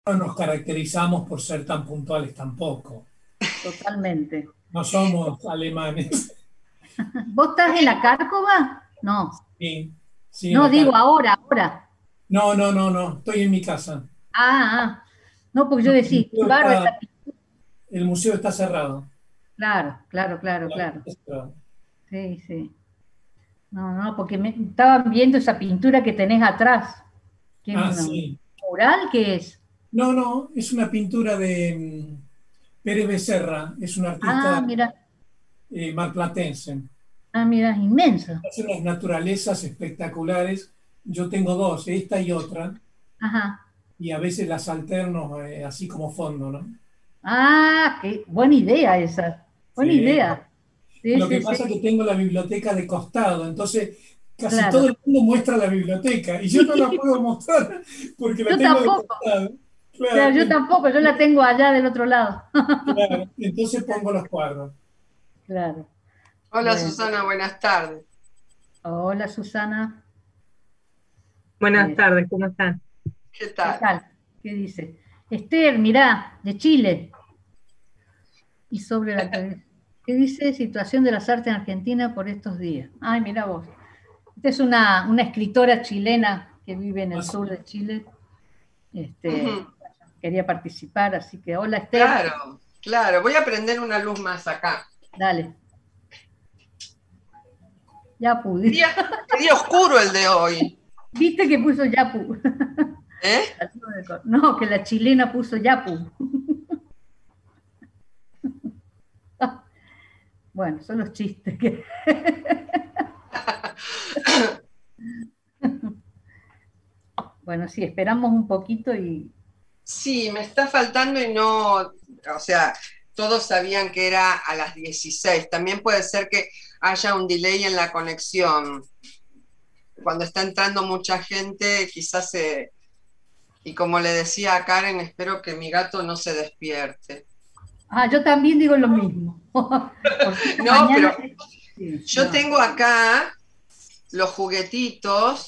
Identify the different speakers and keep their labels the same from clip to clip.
Speaker 1: No nos caracterizamos por ser tan puntuales tampoco.
Speaker 2: Totalmente.
Speaker 1: No somos alemanes.
Speaker 2: ¿Vos estás en la Cárcova? No.
Speaker 1: Sí, sí, en
Speaker 2: No,
Speaker 1: la
Speaker 2: digo
Speaker 1: cara.
Speaker 2: ahora, ahora.
Speaker 1: No, no, no, no. Estoy en mi casa.
Speaker 2: Ah, ah. No, porque yo
Speaker 1: No,
Speaker 2: decía, qué barba esa.
Speaker 1: el museo está cerrado.
Speaker 2: Claro, claro, claro,
Speaker 1: Claro,
Speaker 2: claro.
Speaker 1: está cerrado.
Speaker 2: Sí, sí. No, no, porque me estaban viendo esa pintura que tenés atrás. ¿Qué es
Speaker 1: Ah,
Speaker 2: un
Speaker 1: sí.
Speaker 2: mural? ¿Qué es?
Speaker 1: No, no, es una pintura de Pérez Becerra, es un
Speaker 2: Ah,
Speaker 1: artista
Speaker 2: mira,
Speaker 1: marplatense.
Speaker 2: inmenso.
Speaker 1: Hace unas naturalezas espectaculares. Yo tengo dos, esta y otra,
Speaker 2: Ajá.
Speaker 1: y a veces las alterno así como fondo, ¿no?
Speaker 2: Ah, qué buena idea esa. Buena
Speaker 1: Sí.
Speaker 2: idea. Sí,
Speaker 1: Lo que
Speaker 2: sí, sí,
Speaker 1: pasa es que tengo la biblioteca de costado, entonces casi todo
Speaker 2: claro.
Speaker 1: el mundo muestra la biblioteca y yo no la puedo mostrar porque la
Speaker 2: Yo
Speaker 1: tengo de
Speaker 2: tampoco.
Speaker 1: costado.
Speaker 2: Claro,
Speaker 1: Claro,
Speaker 2: yo tampoco, yo la tengo allá del otro lado.
Speaker 1: claro. Entonces pongo los cuadros.
Speaker 2: Claro.
Speaker 3: Hola
Speaker 2: Bueno.
Speaker 3: Susana, buenas tardes.
Speaker 2: Hola, Susana.
Speaker 4: Buenas
Speaker 2: Eh,
Speaker 4: tardes, ¿cómo están?
Speaker 3: ¿Qué
Speaker 2: ¿Qué
Speaker 3: tal?
Speaker 2: tal? ¿Qué dice? Esther, mirá, de Chile. Y sobre la actualidad. ¿Qué dice? Situación de las artes en Argentina por estos días. Ay, mirá vos. Esta es una escritora chilena que vive en el sur de Chile. Este,
Speaker 3: Ujú.
Speaker 2: quería participar, así que hola, Esther.
Speaker 3: Claro, claro. Voy a prender una luz más acá.
Speaker 2: Dale. Ya
Speaker 3: Qué
Speaker 2: pude.
Speaker 3: día, qué día oscuro el de hoy.
Speaker 2: ¿Viste que puso Yapu?
Speaker 3: ¿Eh?
Speaker 2: No, que la chilena puso Yapu. Bueno, son los chistes que... Bueno, sí, esperamos un poquito y...
Speaker 3: Sí, me está faltando y no, o sea, todos sabían que era a las 16. También puede ser que haya un delay en la conexión. Cuando está entrando mucha gente, quizás se... Y como le decía a Karen, espero que mi gato no se despierte.
Speaker 2: Ah, yo también digo lo mismo. Porque esta
Speaker 3: No,
Speaker 2: mañana...
Speaker 3: pero
Speaker 2: Sí,
Speaker 3: yo
Speaker 2: no,
Speaker 3: tengo acá los juguetitos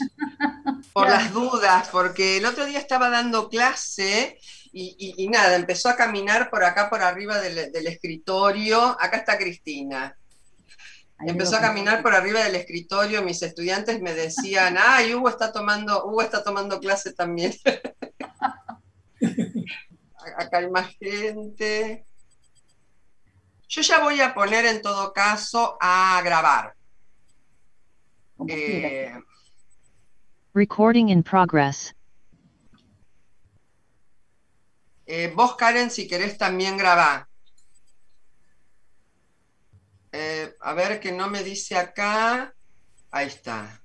Speaker 3: por
Speaker 2: claro.
Speaker 3: las dudas, porque el otro día estaba dando clase y nada, empezó a caminar por acá, por arriba del escritorio. Acá está Cristina.
Speaker 2: Ahí le
Speaker 3: Empezó
Speaker 2: va
Speaker 3: a caminar por arriba del escritorio. Mis estudiantes me decían, ay, Hugo está tomando clase también. Acá hay más gente. Yo ya voy a poner en todo caso a grabar.
Speaker 2: como quiera.
Speaker 3: Eh,
Speaker 5: Recording in progress.
Speaker 3: Vos, Karen, si querés también grabar. A ver que no me dice acá. Ahí está.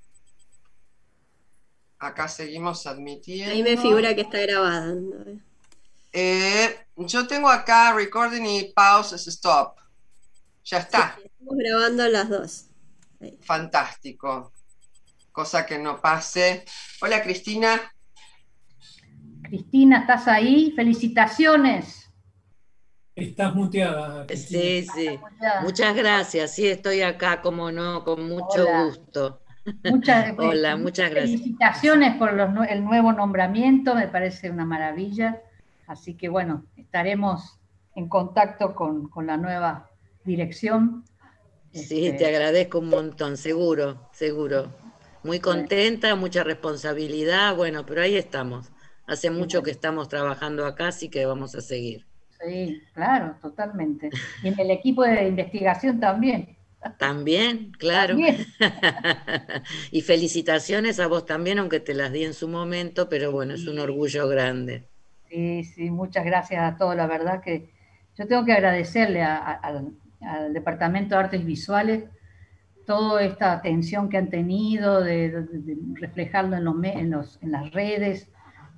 Speaker 3: Acá seguimos
Speaker 6: Ahí me
Speaker 3: admitiendo.
Speaker 6: figura que está grabando.
Speaker 3: Yo tengo acá recording y pause stop. Ya
Speaker 6: Sí,
Speaker 3: está.
Speaker 6: estamos grabando las dos. Ahí.
Speaker 3: Fantástico. Cosa que no pase. Hola Cristina.
Speaker 2: Cristina, ¿estás ahí? Felicitaciones.
Speaker 1: Estás muteada, Cristina.
Speaker 7: Sí, sí.
Speaker 2: Ya.
Speaker 7: Muchas gracias. Sí, estoy acá, como no, con mucho
Speaker 2: Hola.
Speaker 7: gusto.
Speaker 2: Muchas,
Speaker 7: Hola, muchas gracias.
Speaker 2: felicitaciones por el nuevo nombramiento, me parece una maravilla. Así que bueno, estaremos en contacto con la nueva dirección.
Speaker 7: Sí, te agradezco un montón, seguro, seguro. Muy
Speaker 2: Bueno,
Speaker 7: contenta, mucha responsabilidad, bueno, pero ahí estamos. Hace
Speaker 2: y
Speaker 7: mucho que
Speaker 2: bueno,
Speaker 7: estamos trabajando acá, así que vamos a seguir.
Speaker 2: sí, claro, totalmente. Y en el equipo de investigación también.
Speaker 7: También, claro.
Speaker 2: También.
Speaker 7: Y felicitaciones a vos también, aunque te las di en su momento, pero bueno, es un orgullo grande.
Speaker 2: Sí, sí, muchas gracias a todos. La verdad que yo tengo que agradecerle al Departamento de Artes Visuales toda esta atención que han tenido, de reflejarlo en las redes,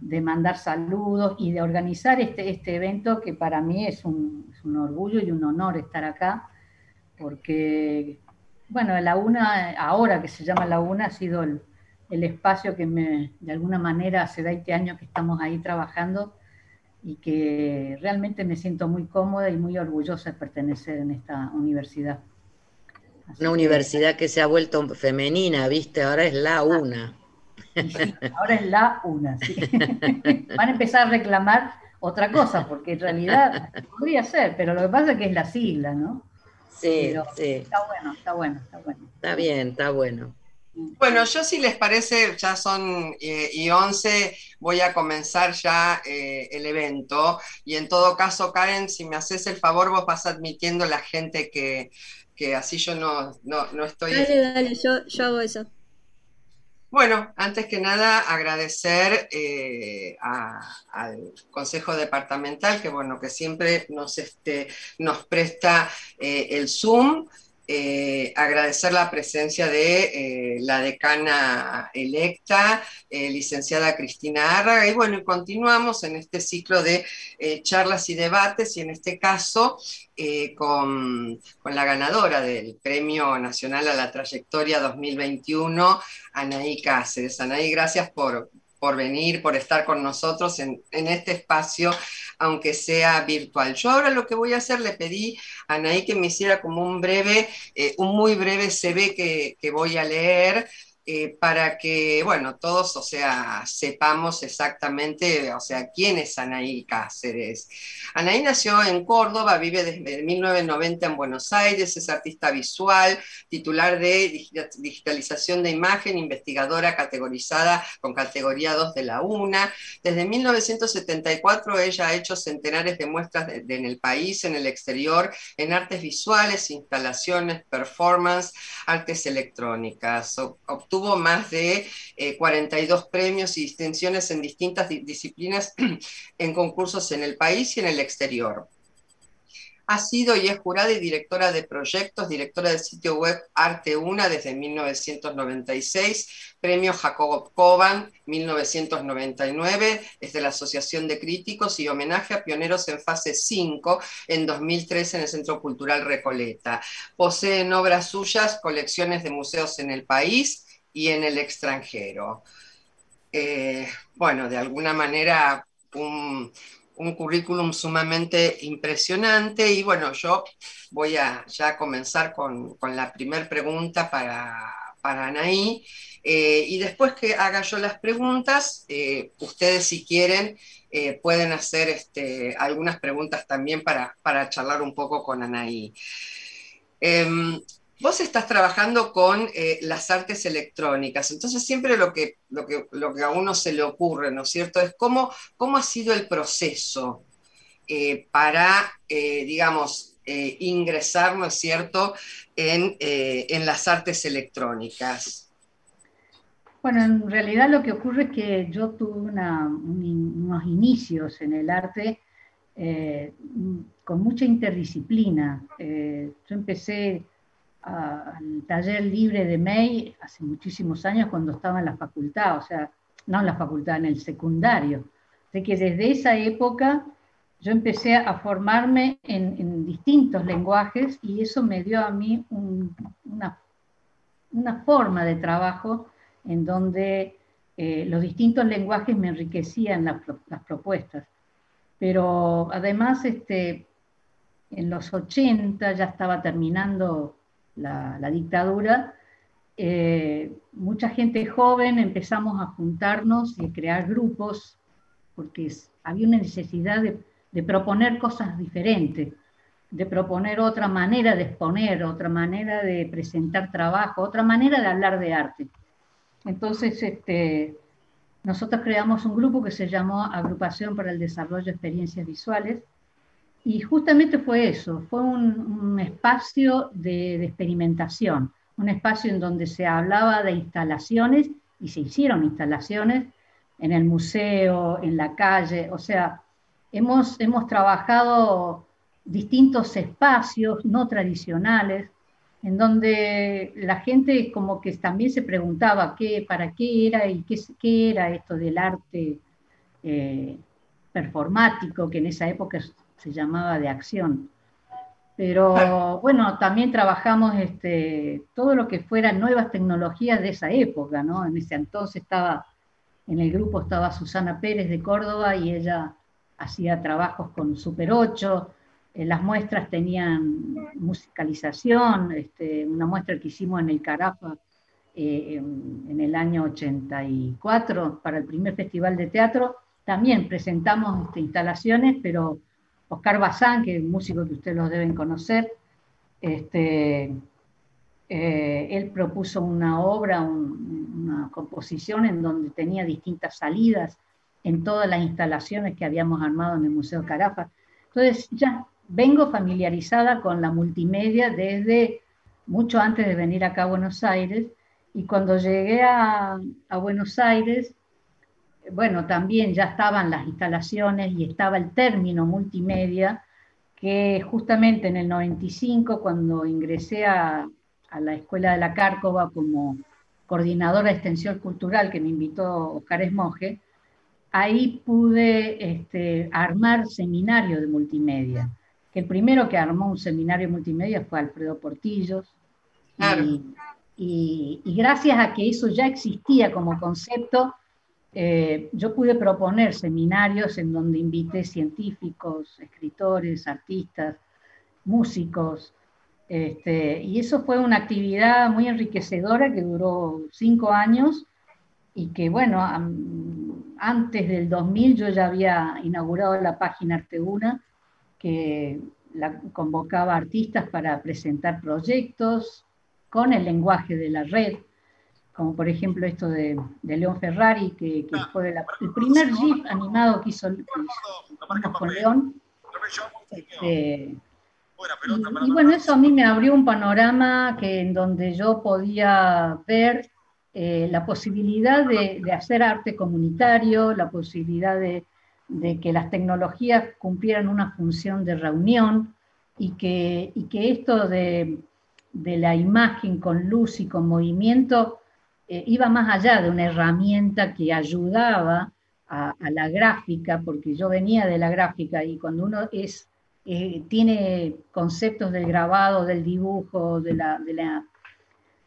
Speaker 2: de mandar saludos y de organizar este evento que para mí es un orgullo y un honor estar acá, porque, bueno, la UNA, ahora que se llama la UNA, ha sido el espacio que de alguna manera hace 20 años que estamos ahí trabajando y que realmente me siento muy cómoda y muy orgullosa de pertenecer en esta universidad.
Speaker 7: Una
Speaker 2: Así que,
Speaker 7: universidad que se ha vuelto femenina, ¿viste? Ahora es la una.
Speaker 2: y sí, ahora es la una, sí. Van a empezar a reclamar otra cosa, porque en realidad podría ser, pero lo que pasa es que es la sigla, ¿no?
Speaker 7: Sí,
Speaker 2: Pero
Speaker 7: sí,
Speaker 2: está bueno, está bueno, está bueno.
Speaker 7: está bien, está bueno.
Speaker 3: Bueno, yo si les parece, ya son y 11, voy a comenzar ya el evento. Y en todo caso, Karen, si me haces el favor, vos vas admitiendo la gente que así yo no estoy...
Speaker 6: Dale, dale, yo hago eso.
Speaker 3: Bueno, antes que nada agradecer al Consejo Departamental que, bueno, que siempre nos presta el Zoom. Agradecer la presencia de la decana electa, licenciada Cristina Árraga, y bueno, y continuamos en este ciclo de charlas y debates, y en este caso con la ganadora del Premio Nacional a la Trayectoria 2021, Anaí Cáceres. Anaí, gracias por venir, por estar con nosotros en este espacio, aunque sea virtual. Yo ahora lo que voy a hacer, le pedí a Anaí que me hiciera como un muy breve CV que voy a leer, para que, bueno, todos, o sea, sepamos exactamente, o sea, quién es Anaí Cáceres. Anaí nació en Córdoba, vive desde 1990 en Buenos Aires, es artista visual, titular de digitalización de imagen, investigadora categorizada con categoría 2 de la UNA. Desde 1974 ella ha hecho centenares de muestras en el país, en el exterior, en artes visuales, instalaciones, performance, artes electrónicas. Obtuvo más de 42 premios y distinciones en distintas disciplinas en concursos en el país y en el exterior. Ha sido y es jurada y directora de proyectos, directora del sitio web Arte Una desde 1996, premio Jacobo Coban 1999 desde la Asociación de Críticos, y homenaje a pioneros en fase 5 en 2013 en el Centro Cultural Recoleta. Posee en obras suyas colecciones de museos en el país y en el extranjero. Bueno, de alguna manera un currículum sumamente impresionante, y bueno, yo voy a ya comenzar con la primera pregunta para Anaí, y después que haga yo las preguntas, ustedes si quieren pueden hacer algunas preguntas también para charlar un poco con Anaí. Vos estás trabajando con las artes electrónicas, entonces siempre lo que a uno se le ocurre, ¿no es cierto?, es cómo ha sido el proceso para, digamos, ingresar, ¿no es cierto?, en las artes electrónicas.
Speaker 2: Bueno, en realidad lo que ocurre es que yo tuve unos inicios en el arte con mucha interdisciplina. Yo empecé al taller libre de May hace muchísimos años, cuando estaba en la facultad, o sea, no en la facultad, en el secundario. Así que desde esa época yo empecé a formarme en distintos lenguajes, y eso me dio a mí una forma de trabajo en donde los distintos lenguajes me enriquecían las propuestas. Pero además, en los 80 ya estaba terminando la dictadura, mucha gente joven empezamos a juntarnos y a crear grupos, porque había una necesidad de proponer cosas diferentes, de proponer otra manera de exponer, otra manera de presentar trabajo, otra manera de hablar de arte. Entonces, nosotros creamos un grupo que se llamó Agrupación para el Desarrollo de Experiencias Visuales, y justamente fue eso, fue un espacio de experimentación, un espacio en donde se hablaba de instalaciones, y se hicieron instalaciones en el museo, en la calle, o sea, hemos trabajado distintos espacios no tradicionales, en donde la gente como que también se preguntaba para qué era y qué era esto del arte performático, que en esa época se llamaba de acción. Pero bueno, también trabajamos todo lo que fueran nuevas tecnologías de esa época, ¿no? En ese entonces en el grupo estaba Susana Pérez de Córdoba, y ella hacía trabajos con Super 8, las muestras tenían musicalización, una muestra que hicimos en el Carafa en el año 84 para el primer festival de teatro, también presentamos instalaciones, pero Oscar Bazán, que es un músico que ustedes los deben conocer, él propuso una obra, una composición en donde tenía distintas salidas en todas las instalaciones que habíamos armado en el Museo Carafa. Entonces ya vengo familiarizada con la multimedia desde mucho antes de venir acá a Buenos Aires, y cuando llegué a Buenos Aires, bueno, también ya estaban las instalaciones y estaba el término multimedia, que justamente en el 95, cuando ingresé a la Escuela de la Cárcova como coordinadora de extensión cultural, que me invitó Oscar Esmoge, ahí pude armar seminarios de multimedia. Que el primero que armó un seminario de multimedia fue Alfredo Portillos,
Speaker 3: Claro.
Speaker 2: y gracias a que eso ya existía como concepto, yo pude proponer seminarios en donde invité científicos, escritores, artistas, músicos, y eso fue una actividad muy enriquecedora que duró 5 años, y que bueno, antes del 2000 yo ya había inaugurado la página Arteuna, que la convocaba a artistas para presentar proyectos con el lenguaje de la red, como por ejemplo esto de León Ferrari, que fue el primer GIF animado que hicimos con León. Y bueno, eso a mí me abrió un panorama en donde yo podía ver la posibilidad de hacer arte comunitario, la posibilidad de que las tecnologías cumplieran una función de reunión, y que esto de la imagen con luz y con movimiento iba más allá de una herramienta que ayudaba a la gráfica, porque yo venía de la gráfica, y cuando uno tiene conceptos del grabado, del dibujo, de la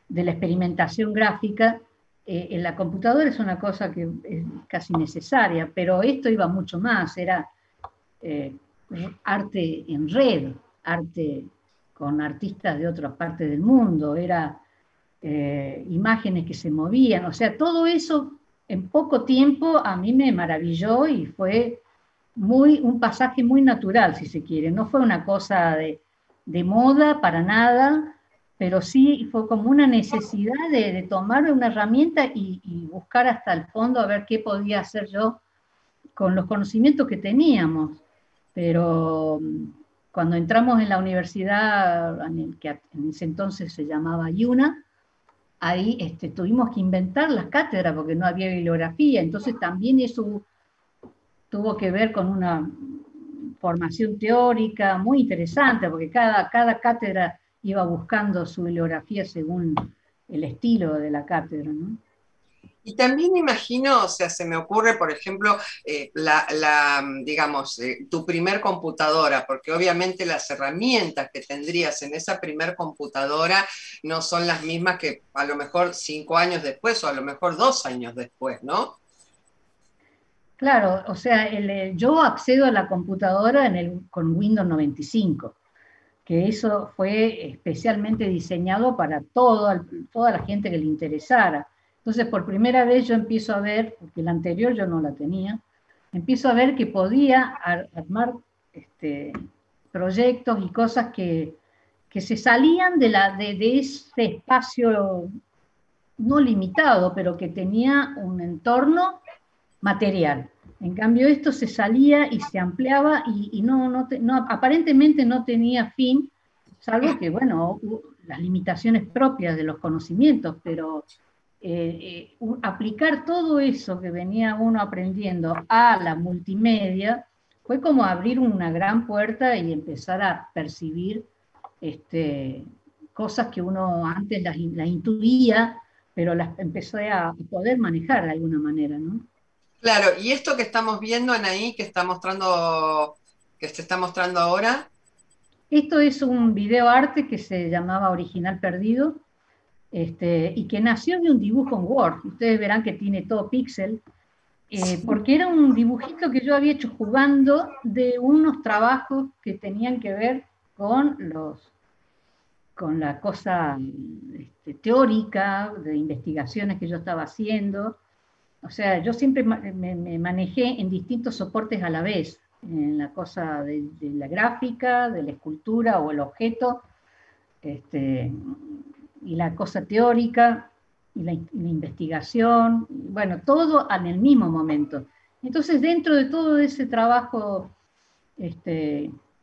Speaker 2: experimentación gráfica, en la computadora es una cosa que es casi necesaria, pero esto iba mucho más, era arte en red, arte con artistas de otras partes del mundo, era imágenes que se movían, o sea, todo eso en poco tiempo a mí me maravilló, y fue un pasaje muy natural, si se quiere. No fue una cosa de moda para nada, pero sí fue como una necesidad de tomar una herramienta y buscar hasta el fondo a ver qué podía hacer yo con los conocimientos que teníamos. Pero cuando entramos en la universidad, que en ese entonces se llamaba IUNA, ahí tuvimos que inventar las cátedras porque no había bibliografía, entonces también eso tuvo que ver con una formación teórica muy interesante, porque cada cátedra iba buscando su bibliografía según el estilo de la cátedra, ¿no?
Speaker 3: Y también imagino, o sea, se me ocurre, por ejemplo, digamos, tu primer computadora, porque obviamente las herramientas que tendrías en esa primer computadora no son las mismas que a lo mejor 5 años después o a lo mejor 2 años después, ¿no?
Speaker 2: Claro, o sea, yo accedo a la computadora con Windows 95, que eso fue especialmente diseñado para toda la gente que le interesara. Entonces, por primera vez yo empiezo a ver, porque la anterior yo no la tenía, empiezo a ver que podía armar proyectos y cosas que se salían de ese espacio no limitado, pero que tenía un entorno material. En cambio, esto se salía y se ampliaba, y aparentemente no tenía fin, salvo que, bueno, las limitaciones propias de los conocimientos, pero aplicar todo eso que venía uno aprendiendo a la multimedia fue como abrir una gran puerta y empezar a percibir cosas que uno antes las intuía, pero las empecé a poder manejar de alguna manera, ¿no?
Speaker 3: Claro, y esto que estamos viendo, Anaí, que se está mostrando ahora.
Speaker 2: Esto es un video arte que se llamaba Original Perdido, y que nació de un dibujo en Word. Ustedes verán que tiene todo píxel, porque era un dibujito que yo había hecho jugando de unos trabajos que tenían que ver con la cosa teórica, de investigaciones que yo estaba haciendo. o sea, yo siempre me manejé en distintos soportes a la vez, en la cosa de la gráfica, de la escultura o el objeto, y la cosa teórica, y la investigación, bueno, todo en el mismo momento. Entonces, dentro de todo ese trabajo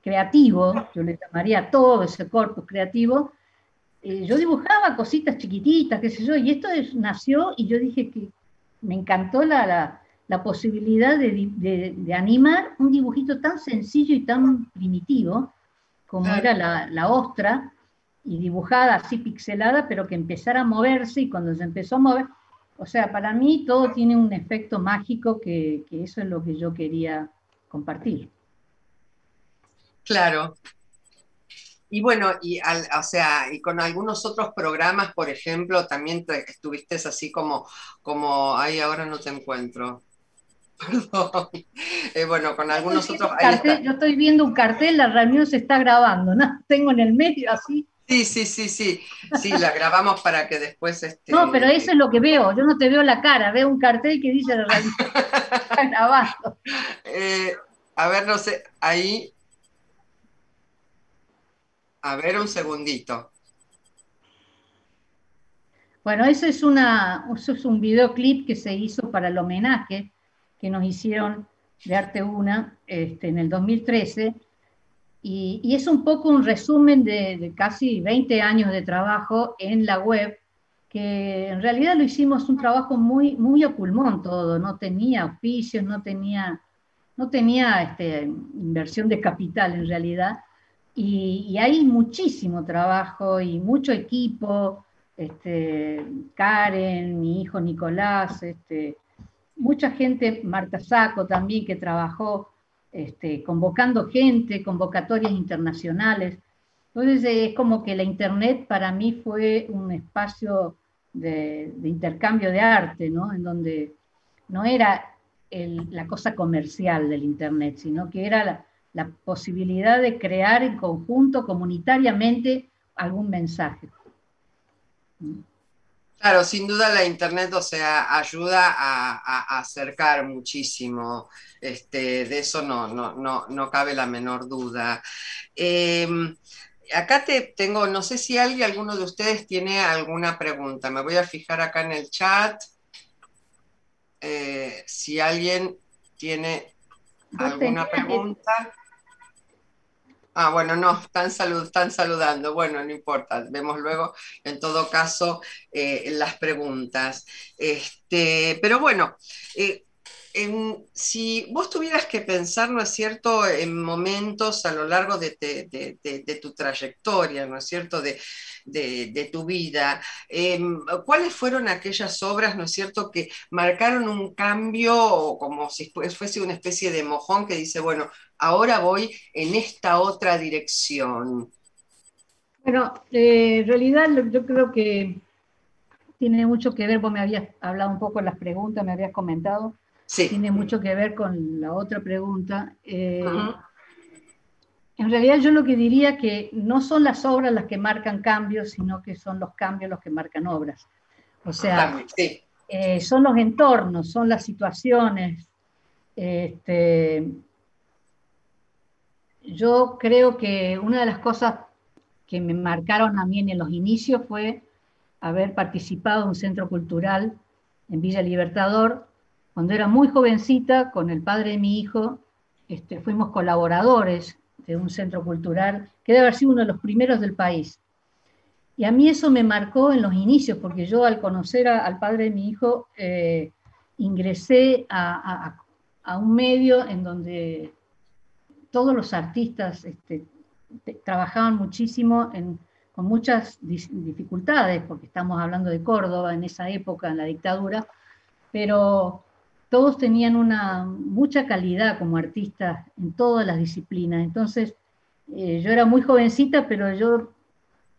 Speaker 2: creativo, yo le llamaría todo ese corpus creativo, yo dibujaba cositas chiquititas, qué sé yo, y esto nació, y yo dije que me encantó la posibilidad de animar un dibujito tan sencillo y tan primitivo como
Speaker 3: Claro.
Speaker 2: era la ostra, y dibujada así pixelada, pero que empezara a moverse, y cuando se empezó a mover, o sea, para mí todo tiene un efecto mágico que eso es lo que yo quería compartir.
Speaker 3: Claro. Y bueno, o sea, y con algunos otros programas, por ejemplo, también estuviste así ay, ahora no te encuentro. Perdón. Bueno, con algunos otros, ahí está.
Speaker 2: Yo estoy viendo un cartel, la reunión se está grabando, ¿no? Tengo en el medio así.
Speaker 3: Sí, sí, sí, sí. Sí, la grabamos para que después
Speaker 2: No, pero eso es lo que veo, yo no te veo la cara, veo un cartel que dice la reunión se está grabando.
Speaker 3: A ver, no sé, ahí. A ver, un segundito.
Speaker 2: Bueno, eso es un videoclip que se hizo para el homenaje que nos hicieron de Arte Una en el 2013, y es un poco un resumen de casi 20 años de trabajo en la web, que en realidad lo hicimos un trabajo muy, muy a pulmón todo, no tenía auspicios, no tenía inversión de capital en realidad, y hay muchísimo trabajo y mucho equipo, Karen, mi hijo Nicolás, mucha gente, Marta Saco también, que trabajó convocando gente, convocatorias internacionales. Entonces es como que la Internet para mí fue un espacio de intercambio de arte, ¿no? En donde no era la cosa comercial del Internet, sino que era la posibilidad de crear en conjunto, comunitariamente, algún mensaje.
Speaker 3: Claro, sin duda la internet, o sea, ayuda a acercar muchísimo. De eso no cabe la menor duda. Eh, Acá tengo, no sé si alguno de ustedes tiene alguna pregunta. Me voy a fijar acá en el chat. Si alguien tiene alguna pregunta. Ah, bueno, no, están saludando. Bueno, no importa, vemos luego, en todo caso, las preguntas. Pero bueno, si vos tuvieras que pensar, ¿no es cierto?, en momentos a lo largo de tu trayectoria, ¿no es cierto?, de tu vida, ¿cuáles fueron aquellas obras, ¿no es cierto?, que marcaron un cambio, o como si fuese una especie de mojón que dice, bueno, ahora voy en esta otra dirección?
Speaker 2: Bueno, en realidad yo creo que tiene mucho que ver, vos me habías hablado un poco en las preguntas, me habías comentado,
Speaker 3: Sí.
Speaker 2: tiene mucho que ver con la otra pregunta.
Speaker 3: Uh-huh.
Speaker 2: En realidad yo lo que diría que no son las obras las que marcan cambios, sino que son los cambios los que marcan obras. O sea,
Speaker 3: sí.
Speaker 2: Son los entornos, son las situaciones. Yo creo que una de las cosas que me marcaron a mí en los inicios fue haber participado en un centro cultural en Villa Libertador. Cuando era muy jovencita, con el padre de mi hijo, fuimos colaboradores de un centro cultural que debe haber sido uno de los primeros del país. Y a mí eso me marcó en los inicios, porque yo al conocer al padre de mi hijo, ingresé a un medio en donde todos los artistas trabajaban muchísimo con muchas dificultades, porque estamos hablando de Córdoba en esa época, en la dictadura, pero todos tenían mucha calidad como artistas en todas las disciplinas. Entonces, yo era muy jovencita, pero yo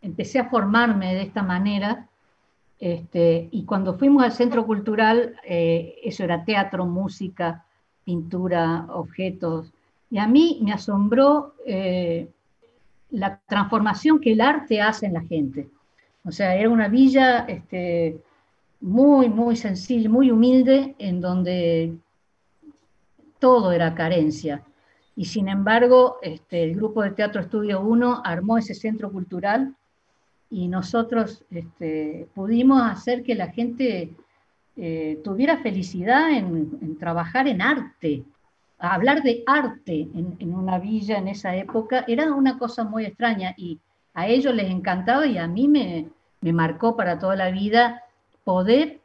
Speaker 2: empecé a formarme de esta manera, y cuando fuimos al centro cultural, eso era teatro, música, pintura, objetos, y a mí me asombró la transformación que el arte hace en la gente. O sea, era una villa muy, muy sencilla, muy humilde, en donde todo era carencia. Y sin embargo, el grupo de Teatro Estudio 1 armó ese centro cultural y nosotros pudimos hacer que la gente tuviera felicidad en trabajar en arte. Hablar de arte en una villa en esa época era una cosa muy extraña y a ellos les encantaba y a mí me marcó para toda la vida poder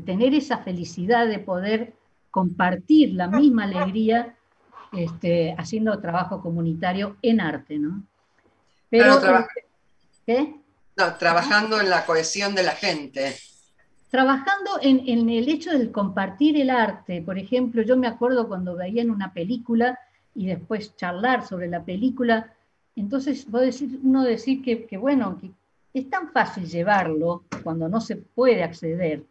Speaker 2: tener esa felicidad de poder compartir la misma alegría haciendo trabajo comunitario en arte, ¿no?
Speaker 3: Claro,
Speaker 2: Pero, ¿qué?
Speaker 3: no, trabajando en la cohesión de la gente.
Speaker 2: Trabajando en el hecho del compartir el arte. Por ejemplo, yo me acuerdo cuando veían una película y después charlar sobre la película, entonces uno decir que bueno, que es tan fácil llevarlo cuando no se puede acceder,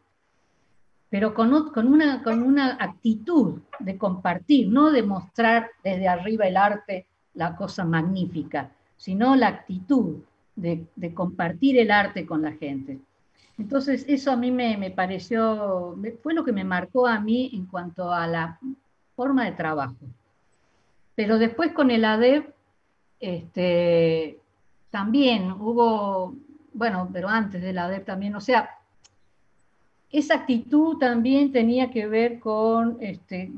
Speaker 2: pero con una actitud de compartir, no de mostrar desde arriba el arte, la cosa magnífica, sino la actitud de compartir el arte con la gente. Entonces, eso a mí me pareció, fue lo que me marcó a mí en cuanto a la forma de trabajo. Pero después con el ADEP, también hubo, bueno, pero antes del ADEP también, o sea, esa actitud también tenía que ver con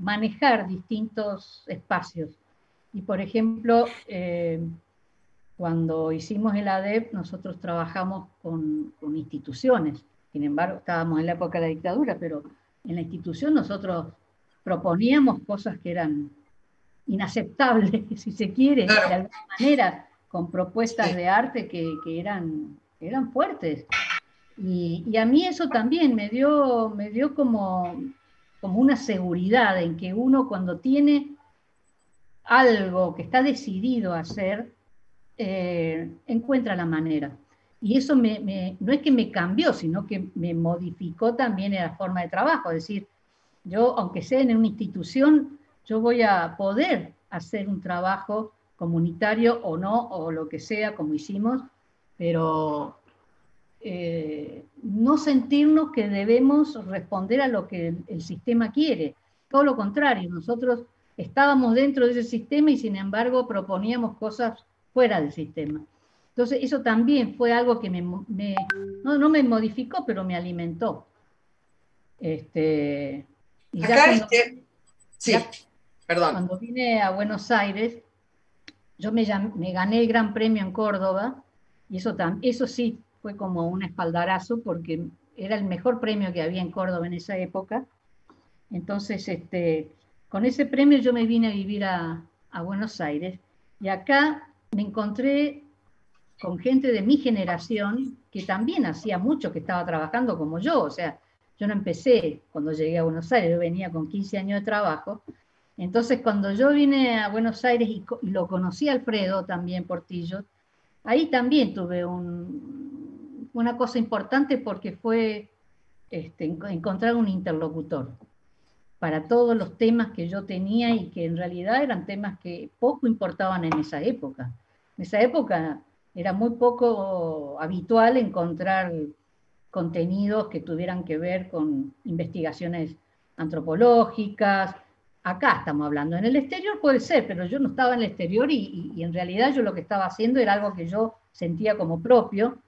Speaker 2: manejar distintos espacios. Y por ejemplo, cuando hicimos el ADEP, nosotros trabajamos con instituciones. Sin embargo, estábamos en la época de la dictadura, pero en la institución nosotros proponíamos cosas que eran inaceptables, si se quiere,
Speaker 3: Claro.
Speaker 2: de alguna manera, con propuestas
Speaker 3: Sí.
Speaker 2: de arte que eran fuertes. Y a mí eso también me dio como una seguridad en que uno cuando tiene algo que está decidido a hacer, encuentra la manera. Y eso no es que me cambió, sino que me modificó también la forma de trabajo. Es decir, yo, aunque sea en una institución, yo voy a poder hacer un trabajo comunitario o no, o lo que sea, como hicimos, pero no sentirnos que debemos responder a lo que el sistema quiere. Todo lo contrario, nosotros estábamos dentro de ese sistema y sin embargo proponíamos cosas fuera del sistema. Entonces eso también fue algo que no me modificó, pero me alimentó. Y ya
Speaker 3: Acá sí, perdón.
Speaker 2: cuando vine a Buenos Aires, yo me gané el Gran Premio en Córdoba, y eso sí fue como un espaldarazo, porque era el mejor premio que había en Córdoba en esa época. Entonces, con ese premio yo me vine a vivir a Buenos Aires, y acá me encontré con gente de mi generación que también hacía mucho que estaba trabajando como yo. O sea, yo no empecé cuando llegué a Buenos Aires, yo venía con 15 años de trabajo. Entonces, cuando yo vine a Buenos Aires y lo conocí a Alfredo también, Portillo, ahí también tuve una cosa importante, porque fue encontrar un interlocutor para todos los temas que yo tenía y que en realidad eran temas que poco importaban en esa época. En esa época era muy poco habitual encontrar contenidos que tuvieran que ver con investigaciones antropológicas. Acá estamos hablando, en el exterior puede ser, pero yo no estaba en el exterior y en realidad yo lo que estaba haciendo era algo que yo sentía como propio,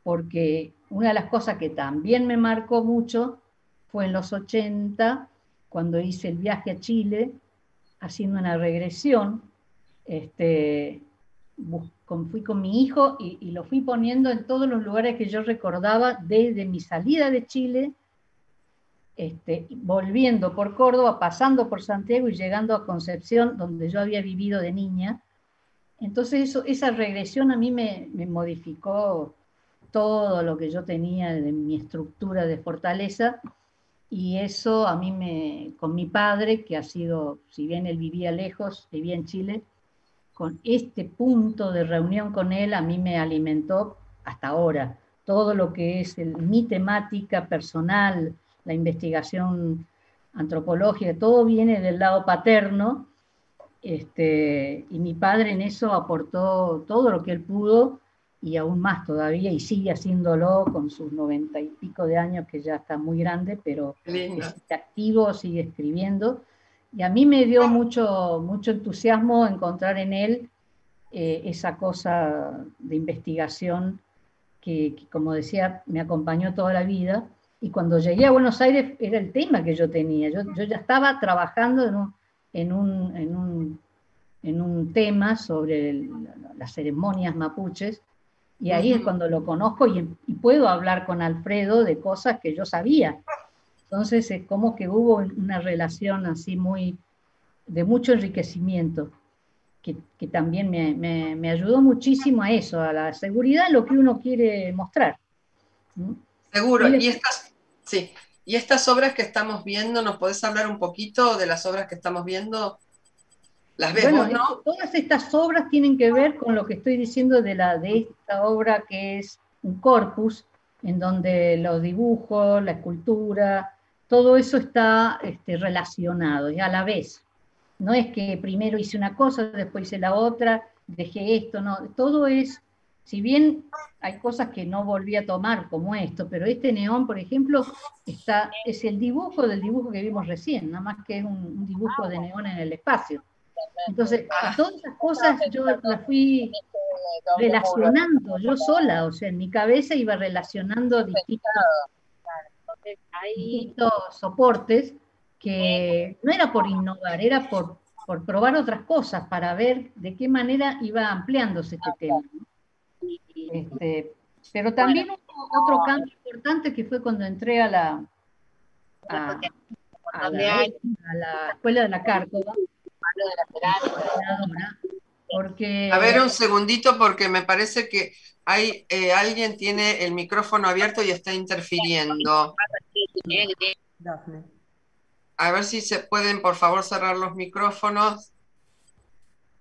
Speaker 2: porque una de las cosas que también me marcó mucho fue en los 80, cuando hice el viaje a Chile, haciendo una regresión. Fui con mi hijo y lo fui poniendo en todos los lugares que yo recordaba desde mi salida de Chile, volviendo por Córdoba, pasando por Santiago y llegando a Concepción, donde yo había vivido de niña. Entonces esa regresión a mí me modificó todo lo que yo tenía de mi estructura de fortaleza, y eso a mí con mi padre, que ha sido, si bien él vivía lejos, vivía en Chile, con este punto de reunión con él a mí me alimentó hasta ahora. Todo lo que es mi temática personal, la investigación antropológica, todo viene del lado paterno, y mi padre en eso aportó todo lo que él pudo, y aún más todavía, y sigue haciéndolo con sus 90 y pico de años, que ya está muy grande, pero
Speaker 3: Lindo.
Speaker 2: sigue activo, sigue escribiendo, y a mí me dio mucho, mucho entusiasmo encontrar en él esa cosa de investigación que, como decía, me acompañó toda la vida, y cuando llegué a Buenos Aires era el tema que yo tenía, yo ya estaba trabajando en un tema sobre las ceremonias mapuches, y ahí es cuando lo conozco y puedo hablar con Alfredo de cosas que yo sabía. Entonces es como que hubo una relación así de mucho enriquecimiento, que también me ayudó muchísimo a eso, a la seguridad en lo que uno quiere mostrar.
Speaker 3: Seguro. Sí. Y estas obras que estamos viendo, ¿nos podés hablar un poquito de las obras que estamos viendo? ¿Las ves
Speaker 2: Bueno,
Speaker 3: vos, no?
Speaker 2: todas estas obras tienen que ver con lo que estoy diciendo de esta obra, que es un corpus, en donde los dibujos, la escultura, todo eso está relacionado, y a la vez. No es que primero hice una cosa, después hice la otra, dejé esto, no. Todo es, si bien hay cosas que no volví a tomar como esto, pero este neón, por ejemplo, es el dibujo del dibujo que vimos recién, nada más que es un dibujo de neón en el espacio. Entonces, todas esas cosas yo las fui relacionando yo sola, o sea, en mi cabeza iba relacionando distintos soportes, que no era por innovar, era por probar otras cosas, para ver de qué manera iba ampliándose este tema. Pero también hubo otro cambio importante, que fue cuando entré a la Escuela de la Cárcova, porque...
Speaker 3: A ver un segundito, porque me parece que alguien tiene el micrófono abierto y está interfiriendo. A ver si se pueden, por favor, cerrar los micrófonos.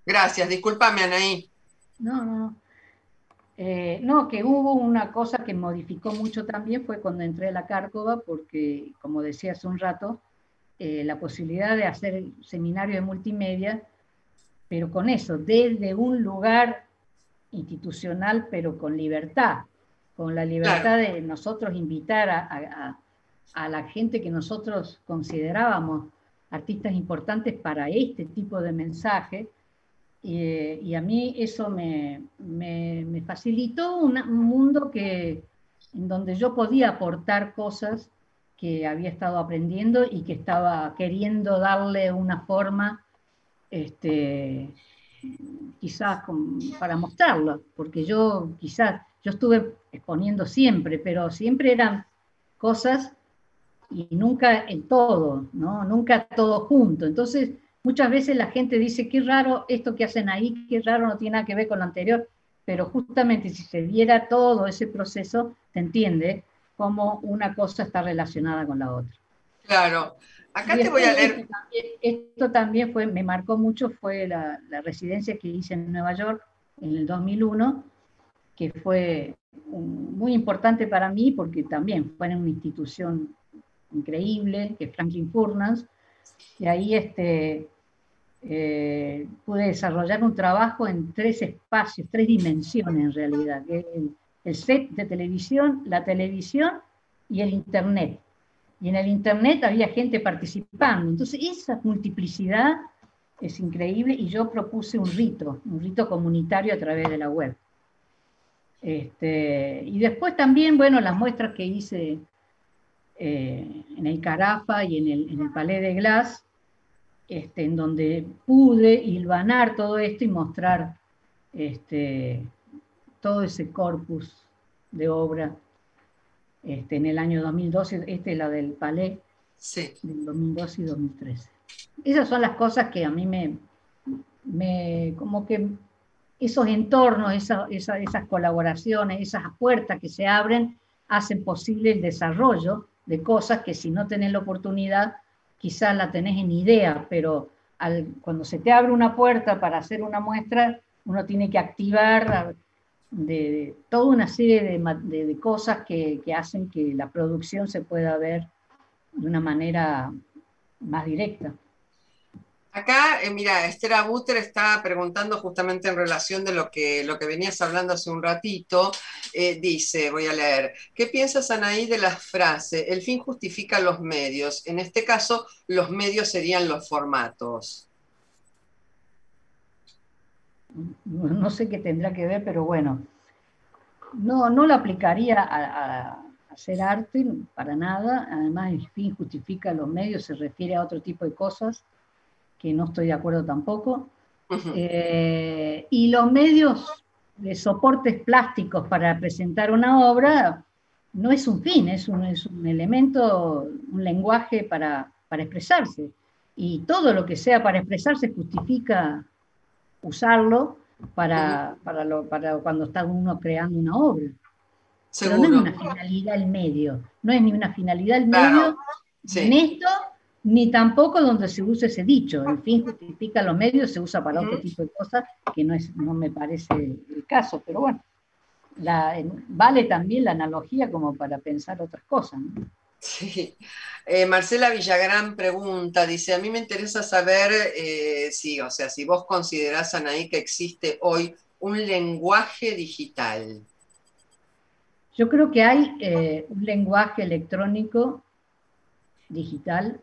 Speaker 3: Gracias, discúlpame, Anaí.
Speaker 2: No, que hubo una cosa que modificó mucho también, fue cuando entré a la Cárcova, porque, como decía hace un rato, la posibilidad de hacer seminario de multimedia, pero con eso, desde un lugar institucional, pero con la libertad de nosotros invitar a la gente que nosotros considerábamos artistas importantes para este tipo de mensaje, y a mí eso me facilitó un mundo en donde yo podía aportar cosas que había estado aprendiendo y que estaba queriendo darle una forma, quizás para mostrarlo, porque yo estuve exponiendo siempre, pero siempre eran cosas y nunca el todo, ¿no? Nunca todo junto. Entonces, muchas veces la gente dice, qué raro esto que hacen ahí, qué raro, no tiene nada que ver con lo anterior, pero justamente si se viera todo ese proceso, se entiende cómo una cosa está relacionada con la otra.
Speaker 3: Claro. Acá te voy a leer.
Speaker 2: Esto también me marcó mucho, fue la residencia que hice en Nueva York en el 2001, que fue muy importante para mí, porque también fue en una institución increíble, que es Franklin Furnace, y ahí pude desarrollar un trabajo en 3 espacios, 3 dimensiones en realidad, que es el set de televisión, la televisión y el internet. Y en el internet había gente participando, entonces esa multiplicidad es increíble, y yo propuse un rito comunitario a través de la web. Y después también, bueno, las muestras que hice en el Carafa y en el Palais de Glass, en donde pude hilvanar todo esto y mostrar todo ese corpus de obra en el año 2012, esta es la del Palais,
Speaker 3: sí,
Speaker 2: del 2012 y 2013. Esas son las cosas que a mí como que esos entornos, esas colaboraciones, esas puertas que se abren, hacen posible el desarrollo de cosas que, si no tenés la oportunidad, quizás la tenés en idea, pero cuando se te abre una puerta para hacer una muestra, uno tiene que activar de toda una serie de cosas que hacen que la producción se pueda ver de una manera más directa.
Speaker 3: Acá, mira, Esther Abuter está preguntando justamente en relación de lo que venías hablando hace un ratito. Dice, voy a leer, ¿qué piensas, Anaí, de la frase, el fin justifica los medios? En este caso, los medios serían los formatos.
Speaker 2: No sé qué tendrá que ver, pero bueno, no lo aplicaría a hacer arte para nada. Además, el fin justifica los medios, se refiere a otro tipo de cosas que no estoy de acuerdo tampoco. Y los medios de soportes plásticos para presentar una obra no es un fin, es un elemento, un lenguaje para expresarse. Y todo lo que sea para expresarse justifica usarlo para cuando está uno creando una obra. Pero no es
Speaker 3: Seguro.
Speaker 2: una finalidad el medio, no es ni una finalidad el
Speaker 3: Claro,
Speaker 2: medio
Speaker 3: sí.
Speaker 2: en esto, ni tampoco donde se use ese dicho. El fin justifica los medios, se usa para otro tipo de cosas que no me parece el caso, pero bueno, vale también la analogía como para pensar otras cosas, ¿no?
Speaker 3: Sí. Marcela Villagrán pregunta, dice, a mí me interesa saber si vos considerás, Anaí, que existe hoy un lenguaje digital.
Speaker 2: Yo creo que hay un lenguaje electrónico digital,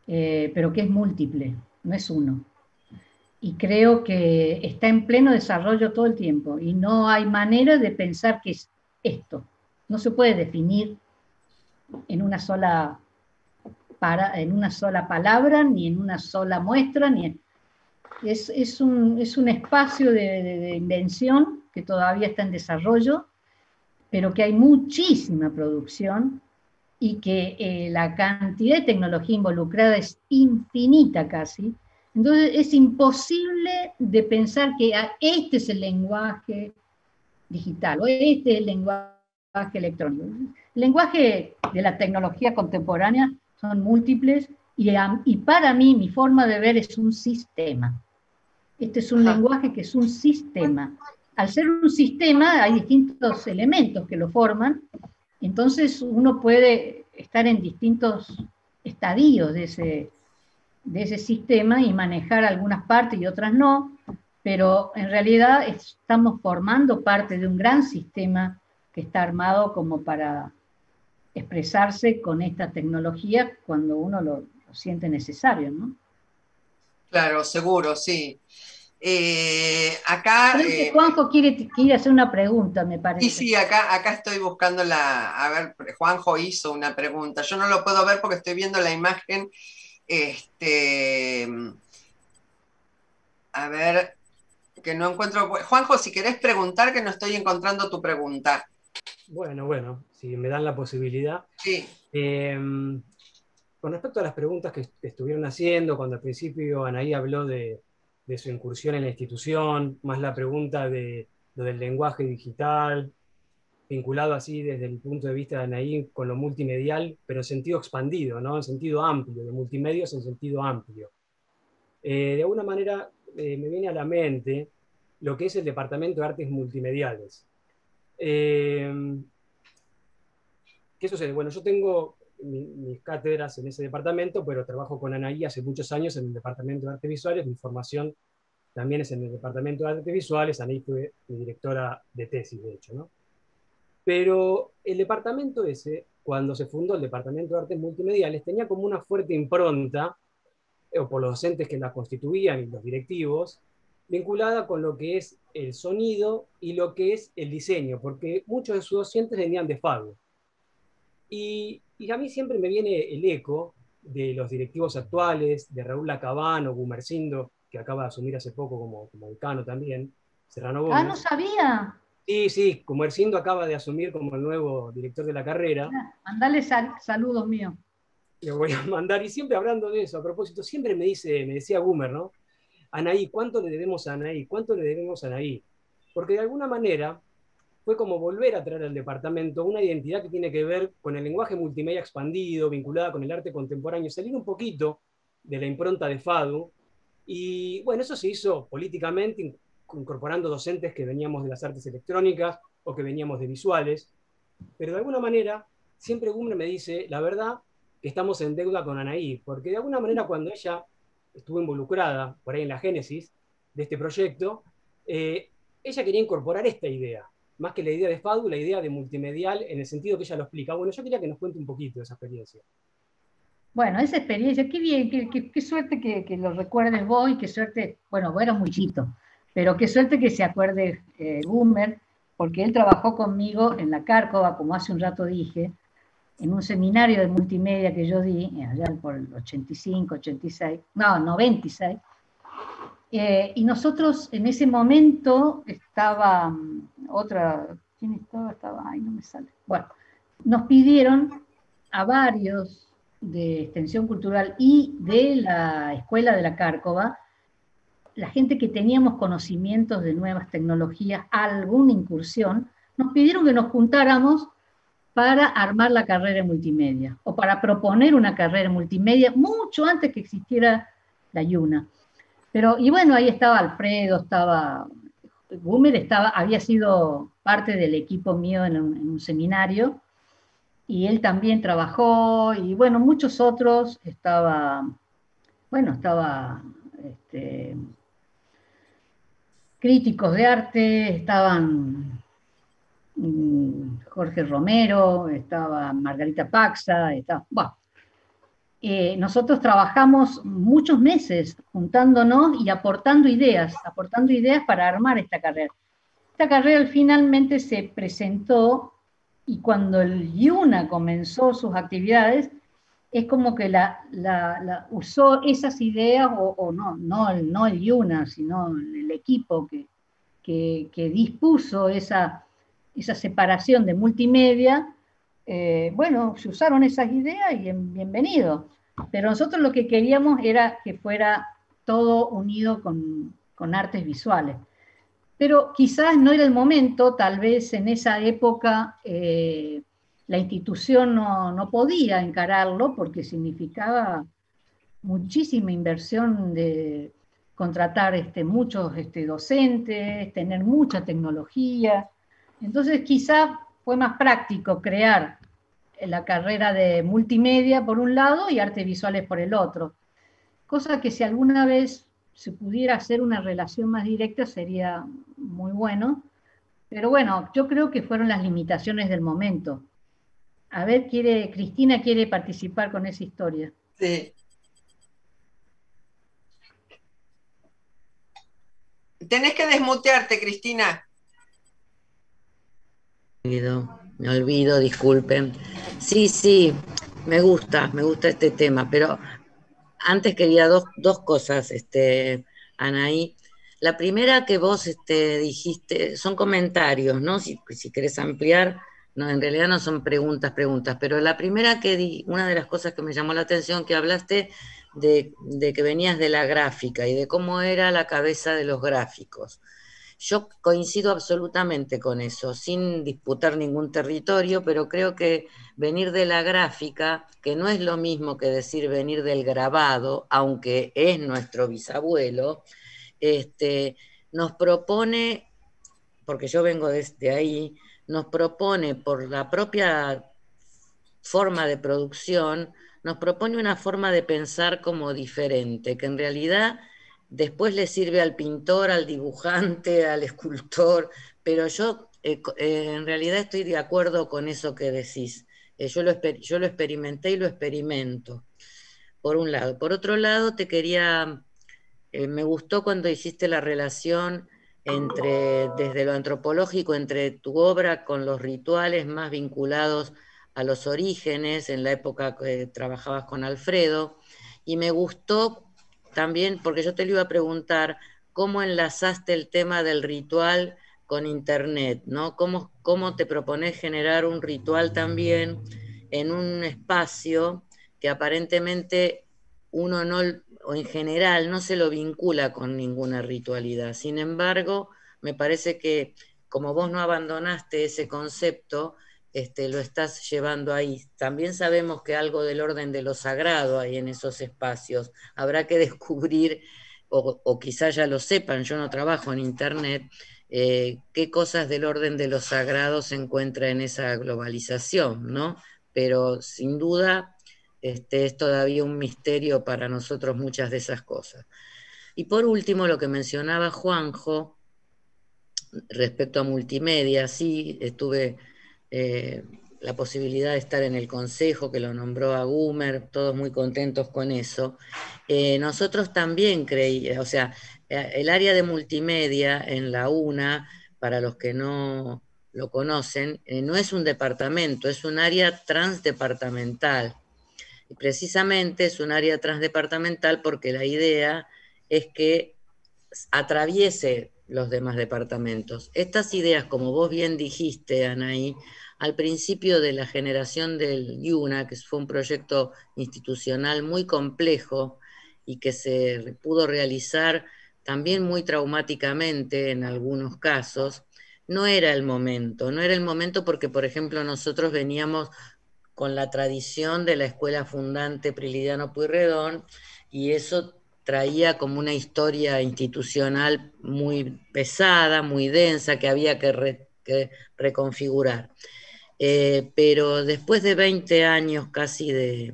Speaker 2: pero que es múltiple, no es uno. Y creo que está en pleno desarrollo todo el tiempo y no hay manera de pensar que es esto. No se puede definir en una sola palabra, ni en una sola muestra, es un espacio de invención que todavía está en desarrollo, pero que hay muchísima producción y que la cantidad de tecnología involucrada es infinita casi. Entonces es imposible de pensar que este es el lenguaje digital o este es el lenguaje electrónico. El lenguaje de la tecnología contemporánea son múltiples y para mí mi forma de ver es un sistema. Este es un lenguaje que es un sistema. Al ser un sistema hay distintos elementos que lo forman, entonces uno puede estar en distintos estadios de ese sistema y manejar algunas partes y otras no, pero en realidad estamos formando parte de un gran sistema que está armado como para expresarse con esta tecnología cuando uno lo siente necesario, ¿no?
Speaker 3: Claro, seguro, sí. Acá...
Speaker 2: Creo que Juanjo quiere hacer una pregunta, me parece.
Speaker 3: Sí, acá estoy buscando a ver, Juanjo hizo una pregunta. Yo no lo puedo ver porque estoy viendo la imagen. A ver, que no encuentro. Juanjo, si querés preguntar, que no estoy encontrando tu pregunta.
Speaker 8: Bueno, si me dan la posibilidad.
Speaker 3: Sí.
Speaker 8: Con respecto a las preguntas que estuvieron haciendo, cuando al principio Anaí habló de su incursión en la institución, más la pregunta de lo del lenguaje digital, vinculado así desde el punto de vista de Anaí con lo multimedial, pero en sentido expandido, ¿no? En sentido amplio, de multimedios en sentido amplio. De alguna manera me viene a la mente lo que es el Departamento de Artes Multimediales. ¿Qué sucede? Bueno, yo tengo mis cátedras en ese departamento, pero trabajo con Anaí hace muchos años en el Departamento de Artes Visuales. Mi formación también es en el Departamento de Artes Visuales. Anaí fue mi directora de tesis, de hecho, ¿no? Pero el departamento ese, cuando se fundó el Departamento de Artes Multimediales, tenía como una fuerte impronta, o por los docentes que la constituían y los directivos, vinculada con lo que es el sonido y lo que es el diseño, porque muchos de sus docentes venían de FADU. Y a mí siempre me viene el eco de los directivos actuales, de Raúl Lacabán o Gumersindo, que acaba de asumir hace poco como decano también, Serrano Gómez.
Speaker 2: Ah, no sabía.
Speaker 8: Sí, Gumersindo acaba de asumir como el nuevo director de la carrera.
Speaker 2: Mandale saludos míos.
Speaker 8: Le voy a mandar, y siempre hablando de eso, a propósito, siempre me decía Gumer, ¿no? Anaí, ¿cuánto le debemos a Anaí? ¿Cuánto le debemos a Anaí? Porque de alguna manera fue como volver a traer al departamento una identidad que tiene que ver con el lenguaje multimedia expandido, vinculada con el arte contemporáneo, salir un poquito de la impronta de FADU. Y bueno, eso se hizo políticamente, incorporando docentes que veníamos de las artes electrónicas o que veníamos de visuales. Pero de alguna manera, siempre Gumer me dice, la verdad, que estamos en deuda con Anaí, porque de alguna manera cuando ella estuvo involucrada por ahí en la génesis de este proyecto, ella quería incorporar esta idea, más que la idea de FADU, la idea de multimedial, en el sentido que ella lo explica. Bueno, yo quería que nos cuente un poquito de esa experiencia.
Speaker 2: Bueno, esa experiencia, qué bien, qué suerte que lo recuerdes vos y qué suerte, bueno, vos eras muy chiquito, pero qué suerte que se acuerde Gumer, porque él trabajó conmigo en la Cárcova, como hace un rato dije, en un seminario de multimedia que yo di, allá por el 85, 86, no, 96, y nosotros en ese momento estaba otra, ¿quién estaba? Ay, no me sale. Bueno, nos pidieron a varios de Extensión Cultural y de la Escuela de la Cárcova, la gente que teníamos conocimientos de nuevas tecnologías, alguna incursión, nos pidieron que nos juntáramos para armar la carrera en multimedia, o para proponer una carrera en multimedia, mucho antes que existiera la IUNA. Pero, y bueno, ahí estaba Alfredo, estaba Gumer, había sido parte del equipo mío en un seminario, y él también trabajó, y bueno, muchos otros, estaba críticos de arte, estaban Jorge Romero, estaba Margarita Paxa, bueno, nosotros trabajamos muchos meses juntándonos y aportando ideas para armar esta carrera. Esta carrera finalmente se presentó y cuando el IUNA comenzó sus actividades, es como que usó esas ideas, o no el IUNA, sino el equipo que dispuso esa separación de multimedia. Bueno, se usaron esas ideas y bienvenido. Pero nosotros lo que queríamos era que fuera todo unido con artes visuales. Pero quizás no era el momento, tal vez en esa época la institución no podía encararlo porque significaba muchísima inversión de contratar muchos docentes, tener mucha tecnología. Entonces quizás fue más práctico crear la carrera de multimedia por un lado y artes visuales por el otro. Cosa que si alguna vez se pudiera hacer una relación más directa sería muy bueno. Pero bueno, yo creo que fueron las limitaciones del momento. A ver, Cristina quiere participar con esa historia.
Speaker 3: Sí. Tenés que desmutearte, Cristina.
Speaker 7: Me olvido, disculpen. Sí, me gusta este tema, pero antes quería dos cosas, Anaí. La primera que vos dijiste, son comentarios, ¿no? Si querés ampliar, no, en realidad no son preguntas, pero la primera una de las cosas que me llamó la atención, que hablaste de que venías de la gráfica y de cómo era la cabeza de los gráficos. Yo coincido absolutamente con eso, sin disputar ningún territorio, pero creo que venir de la gráfica, que no es lo mismo que decir venir del grabado, aunque es nuestro bisabuelo, nos propone, porque yo vengo desde ahí, nos propone por la propia forma de producción, nos propone una forma de pensar como diferente, que en realidad después le sirve al pintor, al dibujante, al escultor, pero yo en realidad estoy de acuerdo con eso que decís. Yo lo experimenté y lo experimento, por un lado. Por otro lado, me gustó cuando hiciste la relación desde lo antropológico, entre tu obra con los rituales más vinculados a los orígenes, en la época que trabajabas con Alfredo, y me gustó también, porque yo te lo iba a preguntar, cómo enlazaste el tema del ritual con Internet, ¿no? ¿Cómo te propones generar un ritual también en un espacio que aparentemente uno no, o en general, no se lo vincula con ninguna ritualidad? Sin embargo, me parece que como vos no abandonaste ese concepto, lo estás llevando ahí. También sabemos que algo del orden de lo sagrado hay en esos espacios. Habrá que descubrir, o quizás ya lo sepan, yo no trabajo en Internet, qué cosas del orden de lo sagrado se encuentra en esa globalización, ¿no? Pero sin duda es todavía un misterio para nosotros muchas de esas cosas. Y por último, lo que mencionaba Juanjo, respecto a multimedia, sí, tuve la posibilidad de estar en el consejo que lo nombró a Gumer, todos muy contentos con eso. Nosotros también creíamos, o sea, el área de multimedia en la UNA, para los que no lo conocen, no es un departamento, es un área transdepartamental. Y precisamente es un área transdepartamental porque la idea es que atraviese los demás departamentos. Estas ideas, como vos bien dijiste, Anaí, al principio de la generación del IUNA, que fue un proyecto institucional muy complejo y que se pudo realizar también muy traumáticamente en algunos casos, no era el momento porque, por ejemplo, nosotros veníamos con la tradición de la escuela fundante Prilidiano Pueyrredón, y eso traía como una historia institucional muy pesada, muy densa, que había que reconfigurar. Pero después de 20 años casi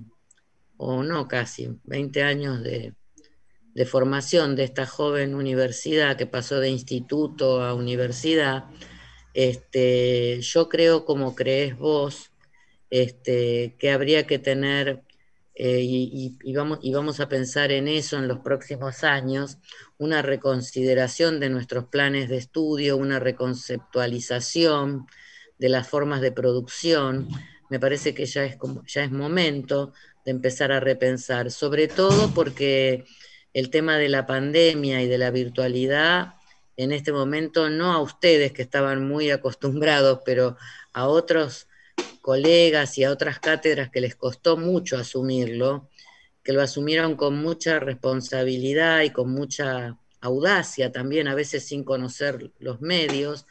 Speaker 7: o no casi, 20 años de formación de esta joven universidad que pasó de instituto a universidad, yo creo, como crees vos, que habría que tener, y vamos a pensar en eso en los próximos años, una reconsideración de nuestros planes de estudio, una reconceptualización de las formas de producción. Me parece que ya es momento de empezar a repensar, sobre todo porque el tema de la pandemia y de la virtualidad, en este momento, no a ustedes que estaban muy acostumbrados, pero a otros colegas y a otras cátedras que les costó mucho asumirlo, que lo asumieron con mucha responsabilidad y con mucha audacia también, a veces sin conocer los medios,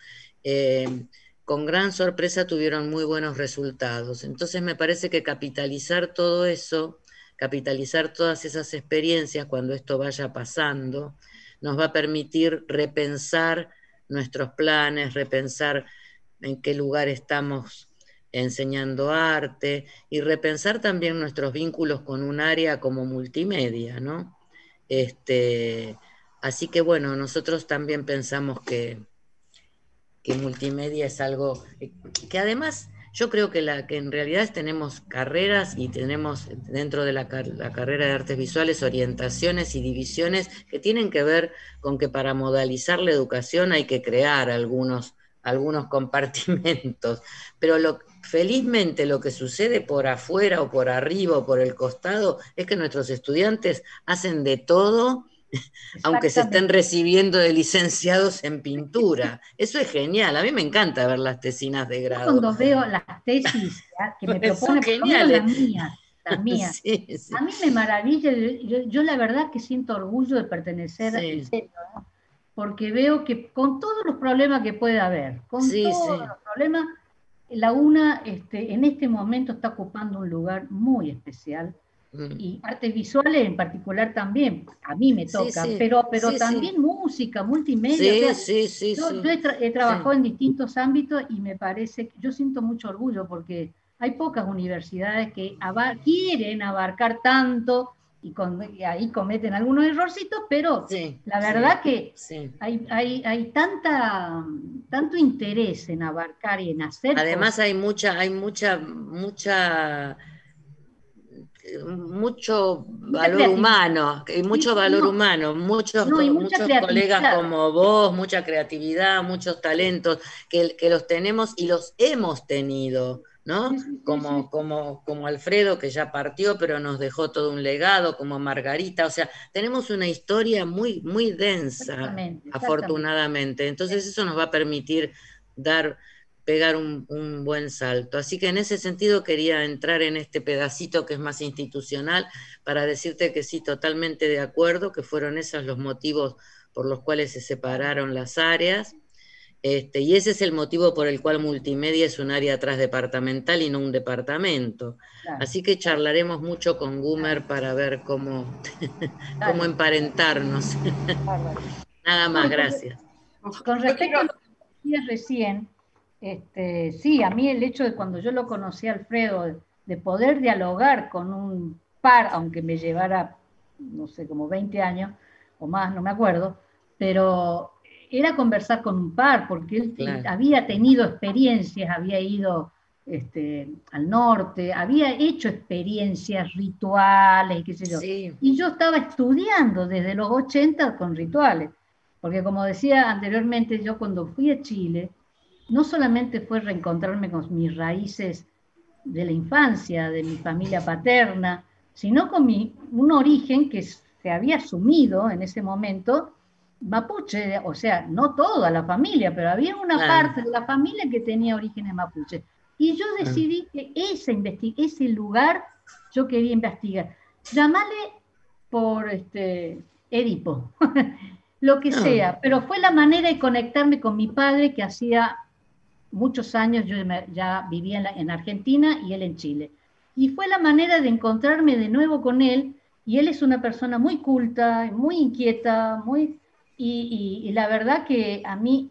Speaker 7: con gran sorpresa tuvieron muy buenos resultados. Entonces me parece que capitalizar todo eso, capitalizar todas esas experiencias cuando esto vaya pasando, nos va a permitir repensar nuestros planes, repensar en qué lugar estamos enseñando arte y repensar también nuestros vínculos con un área como multimedia, ¿no? Así que bueno, nosotros también pensamos que multimedia es algo que además yo creo que en realidad tenemos carreras y tenemos dentro de la carrera de artes visuales orientaciones y divisiones que tienen que ver con que para modalizar la educación hay que crear algunos compartimentos, pero felizmente lo que sucede por afuera o por arriba o por el costado es que nuestros estudiantes hacen de todo, aunque se estén recibiendo de licenciados en pintura. Eso es genial, a mí me encanta ver las tesinas de grado.
Speaker 2: Cuando veo las tesis que me proponen, por lo menos las mías, sí, sí. A mí me maravilla, yo la verdad que siento orgullo de pertenecer en serio, ¿no? Porque veo que con todos los problemas que puede haber, con todos los problemas, la UNA en este momento está ocupando un lugar muy especial, y artes visuales en particular también, a mí me toca, pero también música, multimedia. Yo he trabajado en distintos ámbitos y me parece que yo siento mucho orgullo porque hay pocas universidades que quieren abarcar tanto y ahí cometen algunos errorcitos, pero la verdad que hay tanto interés en abarcar y en hacer.
Speaker 7: Además
Speaker 2: cosas.
Speaker 7: Mucho valor humano, muchos colegas como vos, mucha creatividad, muchos talentos que los tenemos y los hemos tenido, ¿no? Como Alfredo, que ya partió, pero nos dejó todo un legado, como Margarita, o sea, tenemos una historia muy, muy densa, afortunadamente. Entonces eso nos va a permitir pegar un buen salto. Así que en ese sentido quería entrar en este pedacito que es más institucional para decirte que sí, totalmente de acuerdo, que fueron esos los motivos por los cuales se separaron las áreas, y ese es el motivo por el cual multimedia es un área transdepartamental y no un departamento. Así que charlaremos mucho con Gumer para ver cómo emparentarnos. Nada más, gracias.
Speaker 2: Con respecto a lo que decías recién, sí, a mí el hecho de cuando yo lo conocí a Alfredo, de poder dialogar con un par, aunque me llevara, no sé, como 20 años o más, no me acuerdo, pero era conversar con un par, porque él
Speaker 7: Claro.
Speaker 2: había tenido experiencias, había ido al norte, había hecho experiencias rituales y qué sé yo.
Speaker 7: Sí,
Speaker 2: Y yo estaba estudiando desde los 80 con rituales, porque como decía anteriormente, yo cuando fui a Chile, no solamente fue reencontrarme con mis raíces de la infancia, de mi familia paterna, sino con un origen que se había asumido en ese momento mapuche, o sea, no toda la familia, pero había una
Speaker 7: claro.
Speaker 2: parte de la familia que tenía orígenes mapuche. Y yo decidí que ese lugar yo quería investigar. Llamale por Edipo, lo que sea, pero fue la manera de conectarme con mi padre que hacía muchos años, yo ya vivía en Argentina y él en Chile. Y fue la manera de encontrarme de nuevo con él, y él es una persona muy culta, muy inquieta, y la verdad que a mí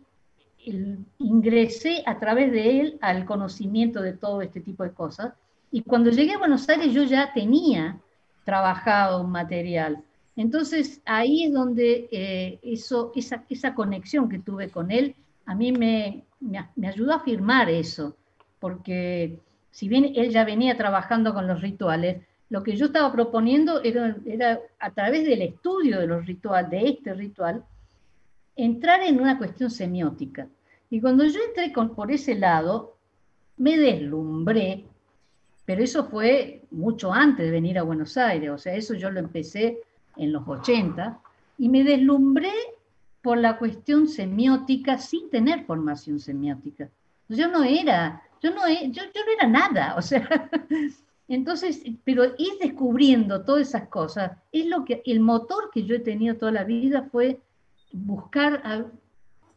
Speaker 2: ingresé a través de él al conocimiento de todo este tipo de cosas. Y cuando llegué a Buenos Aires yo ya tenía trabajado un material. Entonces ahí es donde esa conexión que tuve con él, a mí me ayudó a afirmar eso, porque si bien él ya venía trabajando con los rituales, lo que yo estaba proponiendo era a través del estudio de los rituales, de este ritual, entrar en una cuestión semiótica. Y cuando yo entré por ese lado, me deslumbré, pero eso fue mucho antes de venir a Buenos Aires, o sea, eso yo lo empecé en los 80, y me deslumbré por la cuestión semiótica sin tener formación semiótica. Yo no era nada, o sea, entonces, pero ir descubriendo todas esas cosas, el motor que yo he tenido toda la vida fue buscar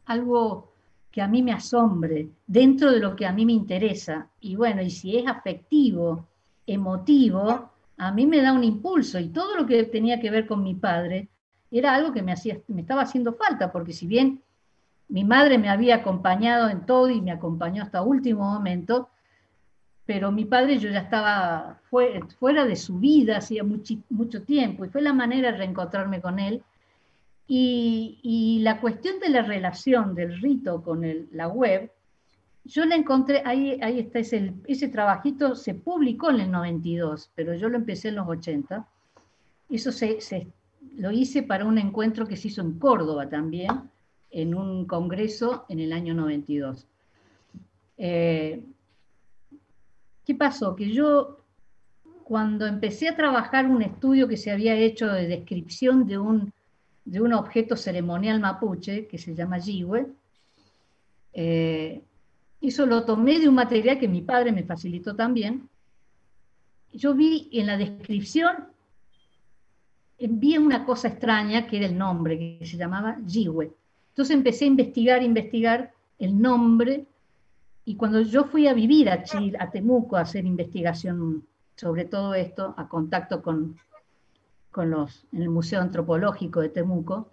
Speaker 2: algo que a mí me asombre, dentro de lo que a mí me interesa. Y bueno, y si es afectivo, emotivo, a mí me da un impulso. Y todo lo que tenía que ver con mi padre era algo que me estaba haciendo falta, porque si bien mi madre me había acompañado en todo y me acompañó hasta último momento, pero mi padre yo ya estaba fuera de su vida hacía mucho tiempo, y fue la manera de reencontrarme con él. Y la cuestión de la relación del rito con la web, yo la encontré, ahí está, ese trabajito se publicó en el 92, pero yo lo empecé en los 80. Eso lo hice para un encuentro que se hizo en Córdoba también, en un congreso en el año 92. ¿Qué pasó? Que yo, cuando empecé a trabajar un estudio que se había hecho de descripción de un objeto ceremonial mapuche que se llama Yihue, eso lo tomé de un material que mi padre me facilitó también. Yo vi en la descripción, vi una cosa extraña que era el nombre, que se llamaba Yihue. Entonces empecé a investigar el nombre, y cuando yo fui a vivir a Chile, a Temuco, a hacer investigación sobre todo esto, a contacto en el Museo Antropológico de Temuco,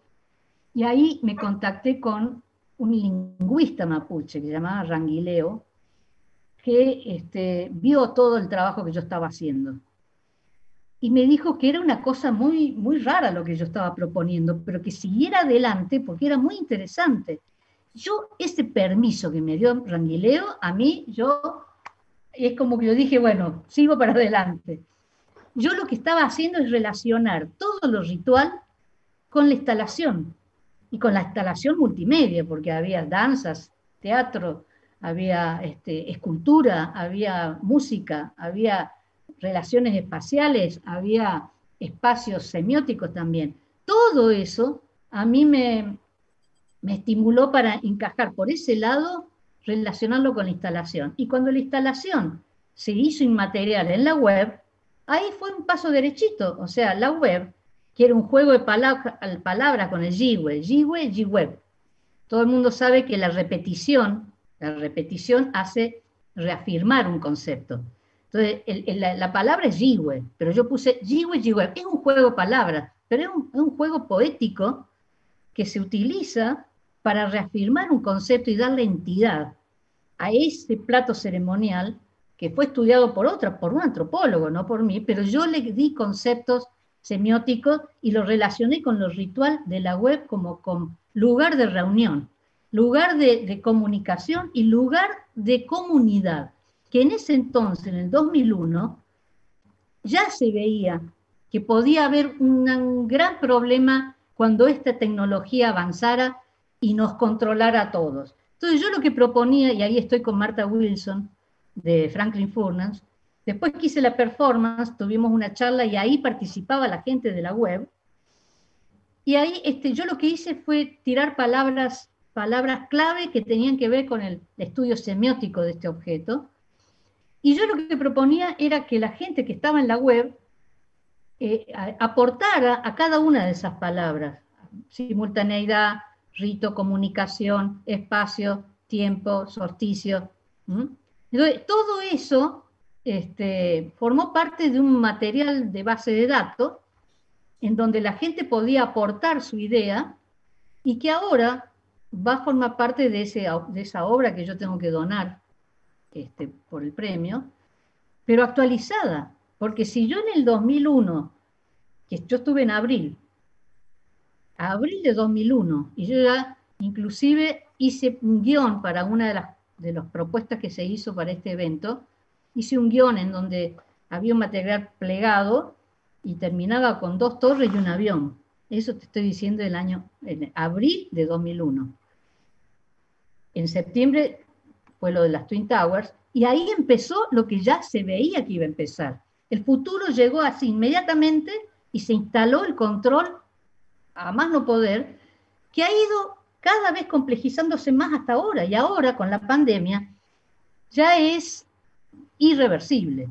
Speaker 2: y ahí me contacté con un lingüista mapuche que se llamaba Ranguileo, que vio todo el trabajo que yo estaba haciendo. Y me dijo que era una cosa muy, muy rara lo que yo estaba proponiendo, pero que siguiera adelante porque era muy interesante. Yo, ese permiso que me dio Ranguileo, a mí, es como que yo dije, bueno, sigo para adelante. Yo lo que estaba haciendo es relacionar todo lo ritual con la instalación, y con la instalación multimedia, porque había danzas, teatro, había escultura, había música, había relaciones espaciales, había espacios semióticos también. Todo eso a mí me estimuló para encajar por ese lado, relacionarlo con la instalación. Y cuando la instalación se hizo inmaterial en la web, ahí fue un paso derechito. O sea, la web, que era un juego de palabras con el Yihue, Yihweb. Todo el mundo sabe que la repetición hace reafirmar un concepto. Entonces, la palabra es Yihue, pero yo puse Yihue, Yihweb. Es un juego de palabras, pero es un juego poético que se utiliza para reafirmar un concepto y darle entidad a ese plato ceremonial que fue estudiado por un antropólogo, no por mí, pero yo le di conceptos semióticos y lo relacioné con lo ritual de la web como con lugar de reunión, lugar de comunicación y lugar de comunidad, que en ese entonces, en el 2001, ya se veía que podía haber un gran problema cuando esta tecnología avanzara y nos controlara a todos. Entonces yo lo que proponía, y ahí estoy con Marta Wilson, de Franklin Furnace, después que hice la performance, tuvimos una charla y ahí participaba la gente de la web, y ahí yo lo que hice fue tirar palabras clave que tenían que ver con el estudio semiótico de este objeto, y yo lo que proponía era que la gente que estaba en la web aportara a cada una de esas palabras: simultaneidad, rito, comunicación, espacio, tiempo, solsticio. Entonces, todo eso formó parte de un material de base de datos en donde la gente podía aportar su idea y que ahora va a formar parte de esa obra que yo tengo que donar por el premio, pero actualizada. Porque si yo en el 2001, que yo estuve en abril de 2001, y yo ya inclusive hice un guión para una de las propuestas que se hizo para este evento, hice un guión en donde había un material plegado y terminaba con 2 torres y un avión. Eso te estoy diciendo en abril de 2001. En septiembre fue lo de las Twin Towers, y ahí empezó lo que ya se veía que iba a empezar. El futuro llegó así inmediatamente y se instaló el control a más no poder, que ha ido cada vez complejizándose más hasta ahora, y ahora con la pandemia ya es irreversible.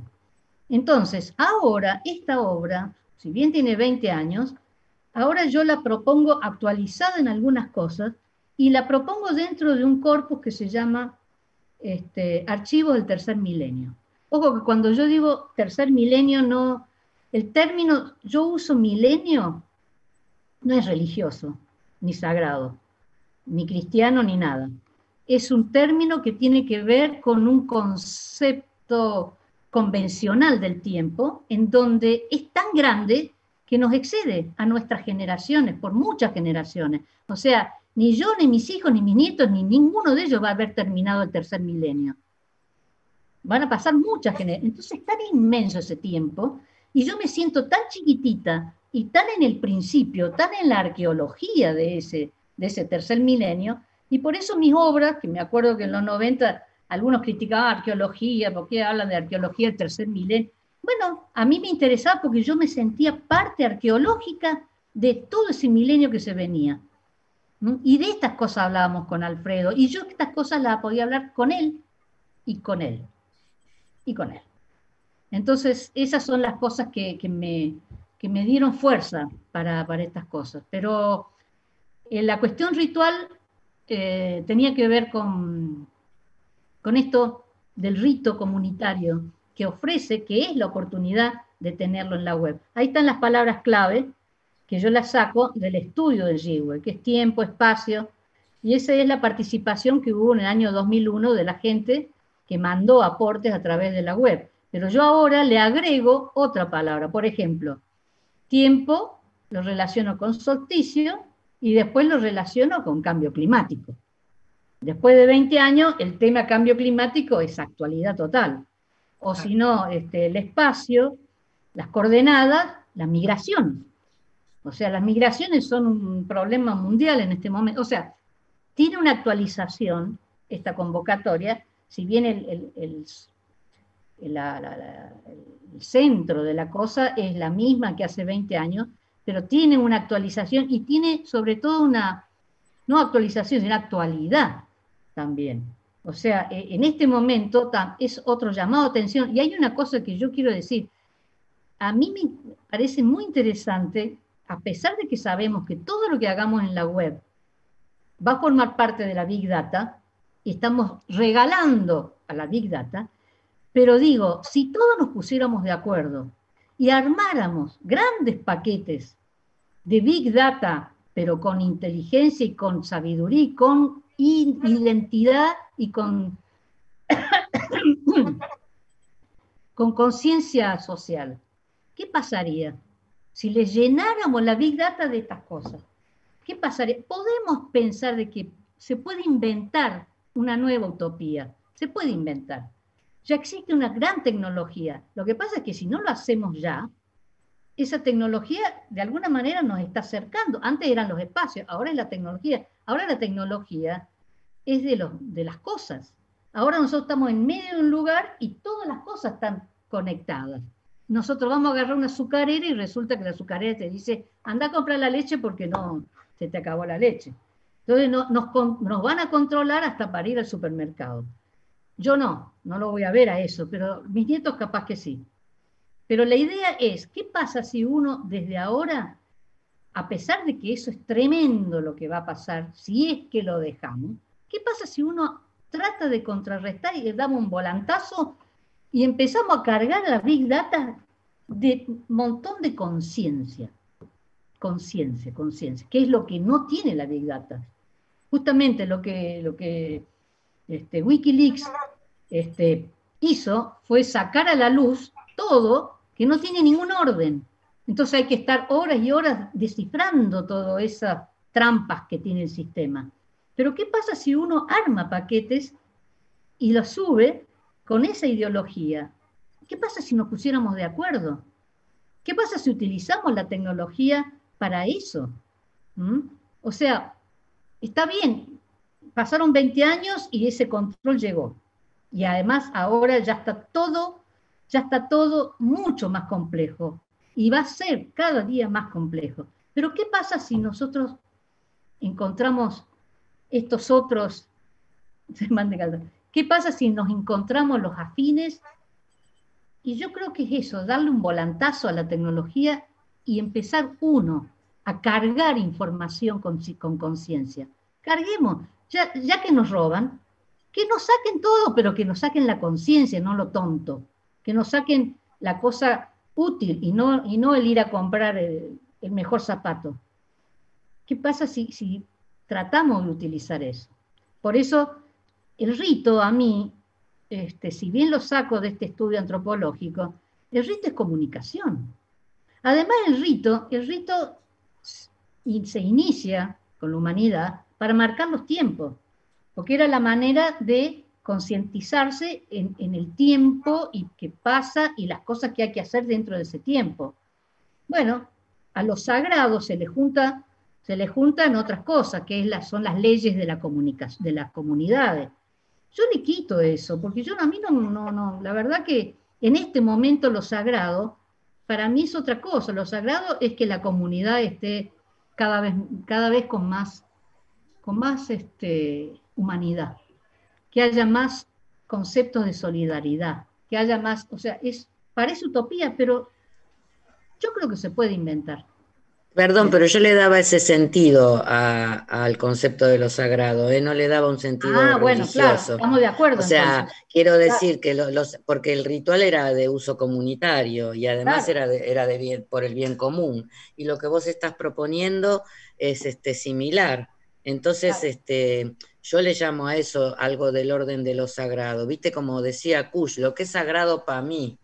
Speaker 2: Entonces, ahora esta obra, si bien tiene 20 años, ahora yo la propongo actualizada en algunas cosas, y la propongo dentro de un corpus que se llama Archivos del Tercer Milenio. Ojo que cuando yo digo tercer milenio, no, el término, yo uso milenio, no es religioso, ni sagrado, ni cristiano, ni nada. Es un término que tiene que ver con un concepto convencional del tiempo, en donde es tan grande que nos excede a nuestras generaciones, por muchas generaciones. O sea, ni yo, ni mis hijos, ni mis nietos, ni ninguno de ellos va a haber terminado el tercer milenio. Van a pasar muchas generaciones. Entonces es tan inmenso ese tiempo, y yo me siento tan chiquitita y tan en el principio, tan en la arqueología de ese tercer milenio, y por eso mis obras, que me acuerdo que en los 90 algunos criticaban arqueología, ¿por qué hablan de arqueología del tercer milenio? Bueno, a mí me interesaba porque yo me sentía parte arqueológica de todo ese milenio que se venía. Y de estas cosas hablábamos con Alfredo, y yo estas cosas las podía hablar con él, y con él, y con él. Entonces, esas son las cosas que me dieron fuerza para estas cosas. Pero la cuestión ritual tenía que ver con esto del rito comunitario que ofrece, que es la oportunidad de tenerlo en la web. Ahí están las palabras clave, que yo las saco del estudio del GWE, que es tiempo, espacio, y esa es la participación que hubo en el año 2001 de la gente que mandó aportes a través de la web. Pero yo ahora le agrego otra palabra. Por ejemplo, tiempo lo relaciono con solsticio y después lo relaciono con cambio climático. Después de 20 años, el tema cambio climático es actualidad total. O si no, el espacio, las coordenadas, las migraciones. O sea, las migraciones son un problema mundial en este momento. O sea, tiene una actualización esta convocatoria, si bien el centro de la cosa es la misma que hace 20 años, pero tiene una actualización y tiene sobre todo no actualización, sino actualidad también. O sea, en este momento es otro llamado de atención. Y hay una cosa que yo quiero decir. A mí me parece muy interesante, a pesar de que sabemos que todo lo que hagamos en la web va a formar parte de la Big Data, y estamos regalando a la Big Data, pero digo, si todos nos pusiéramos de acuerdo y armáramos grandes paquetes de Big Data, pero con inteligencia y con sabiduría y con identidad y con con conciencia social. ¿Qué pasaría si les llenáramos la Big Data de estas cosas? ¿Qué pasaría? Podemos pensar de que se puede inventar una nueva utopía, se puede inventar. Ya existe una gran tecnología. Lo que pasa es que si no lo hacemos ya, esa tecnología de alguna manera nos está acercando. Antes eran los espacios, ahora es la tecnología. Ahora la tecnología es de las cosas. Ahora nosotros estamos en medio de un lugar y todas las cosas están conectadas. Nosotros vamos a agarrar una azucarera y resulta que la azucarera te dice, anda a comprar la leche porque no, se te acabó la leche. Entonces nos van a controlar hasta para ir al supermercado. Yo no lo voy a ver a eso, pero mis nietos capaz que sí. Pero la idea es, ¿qué pasa si uno desde ahora, a pesar de que eso es tremendo lo que va a pasar, si es que lo dejamos, qué pasa si uno trata de contrarrestar y le damos un volantazo y empezamos a cargar a la Big Data de un montón de conciencia? Conciencia, que es lo que no tiene la Big Data. Justamente lo que Wikileaks hizo fue sacar a la luz todo que no tiene ningún orden. Entonces hay que estar horas y horas descifrando todas esas trampas que tiene el sistema. Pero ¿qué pasa si uno arma paquetes y los sube con esa ideología? ¿Qué pasa si nos pusiéramos de acuerdo? ¿Qué pasa si utilizamos la tecnología para eso? O sea, está bien, pasaron 20 años y ese control llegó. Y además ahora ya está todo mucho más complejo. Y va a ser cada día más complejo. Pero ¿qué pasa si nosotros encontramos estos otros? ¿Qué pasa si nos encontramos los afines? Y yo creo que es eso, darle un volantazo a la tecnología y empezar uno a cargar información con conciencia. Carguemos, ya que nos roban, que nos saquen todo, pero que nos saquen la conciencia, no lo tonto. Que nos saquen la cosa útil y no el ir a comprar el mejor zapato. ¿Qué pasa si tratamos de utilizar eso? Por eso el rito a mí, si bien lo saco de este estudio antropológico, el rito es comunicación. Además el rito se inicia con la humanidad para marcar los tiempos, porque era la manera de concientizarse en el tiempo y qué pasa y las cosas que hay que hacer dentro de ese tiempo. Bueno, a los sagrados se les juntan otras cosas, que son las leyes de la comunicación, de las comunidades. Yo le quito eso, porque a mí no, la verdad que en este momento lo sagrado, para mí es otra cosa. Lo sagrado es que la comunidad esté cada vez con más humanidad, que haya más conceptos de solidaridad, que haya más, o sea, parece utopía, pero yo creo que se puede inventar.
Speaker 7: Perdón, pero yo le daba ese sentido al concepto de lo sagrado, no le daba un sentido religioso.
Speaker 2: Bueno, claro, estamos de acuerdo.
Speaker 7: O sea,
Speaker 2: entonces,
Speaker 7: quiero decir que porque el ritual era de uso comunitario y además
Speaker 2: claro,
Speaker 7: era por el bien común. Y lo que vos estás proponiendo es similar. Entonces,
Speaker 2: claro.
Speaker 7: yo le llamo a eso algo del orden de lo sagrado. ¿Viste? Como decía Kush, lo que es sagrado para mí.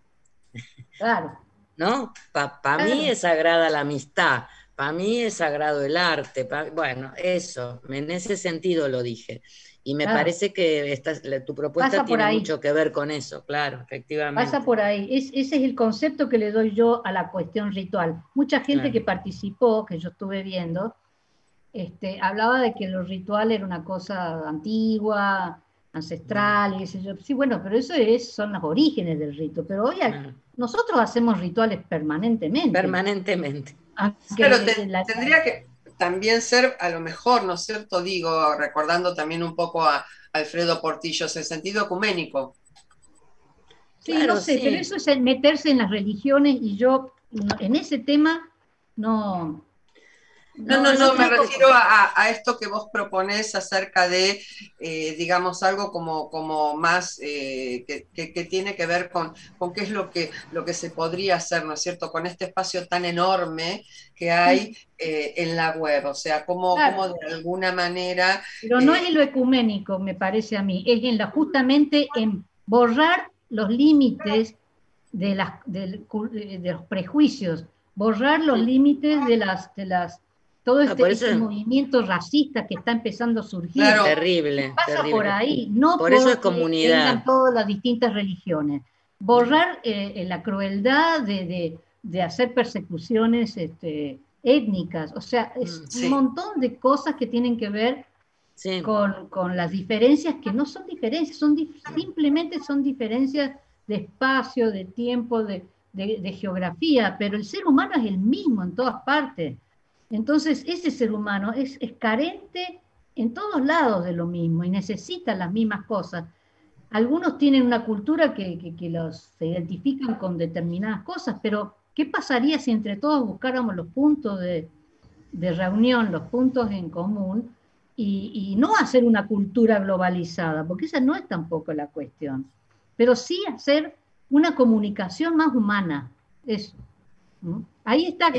Speaker 2: Claro.
Speaker 7: ¿No? Para mí es sagrada la amistad, para mí es sagrado el arte, bueno, eso, en ese sentido lo dije. Y me parece que tu propuesta tiene mucho que ver con eso, claro, efectivamente.
Speaker 2: Pasa por ahí, ese es el concepto que le doy yo a la cuestión ritual. Mucha gente que participó, que yo estuve viendo, hablaba de que el ritual era una cosa antigua, ancestral, y qué sé yo. Sí, bueno, pero eso son los orígenes del rito. Pero hoy nosotros hacemos rituales permanentemente.
Speaker 7: Permanentemente.
Speaker 3: Pero tendría que también ser, a lo mejor, ¿no es cierto? Digo, recordando también un poco a Alfredo Portillos, el sentido ecuménico.
Speaker 2: Sí, claro, no sé, pero eso es meterse en las religiones y yo en ese tema no...
Speaker 3: No, me refiero a esto que vos proponés acerca de, digamos, algo como más que tiene que ver con qué es lo que se podría hacer, ¿no es cierto?, con este espacio tan enorme que hay en la web, o sea, cómo de alguna manera...
Speaker 2: Pero no es en lo ecuménico, me parece a mí, es justamente en borrar los límites de los prejuicios, borrar los límites todo este movimiento racista que está empezando a surgir.
Speaker 3: Claro.
Speaker 7: Terrible,
Speaker 2: pasa
Speaker 7: terrible.
Speaker 2: por ahí, no
Speaker 7: por eso es
Speaker 2: porque
Speaker 7: comunidad.
Speaker 2: tengan todas las distintas religiones. Borrar la crueldad de hacer persecuciones étnicas, o sea, es un montón de cosas que tienen que ver con las diferencias que no son diferencias, simplemente son diferencias de espacio, de tiempo, de geografía, pero el ser humano es el mismo en todas partes. Entonces, ese ser humano es carente en todos lados de lo mismo y necesita las mismas cosas. Algunos tienen una cultura que se identifican con determinadas cosas, pero ¿qué pasaría si entre todos buscáramos los puntos de reunión, los puntos en común, y no hacer una cultura globalizada? Porque esa no es tampoco la cuestión, pero sí hacer una comunicación más humana, eso. Ahí está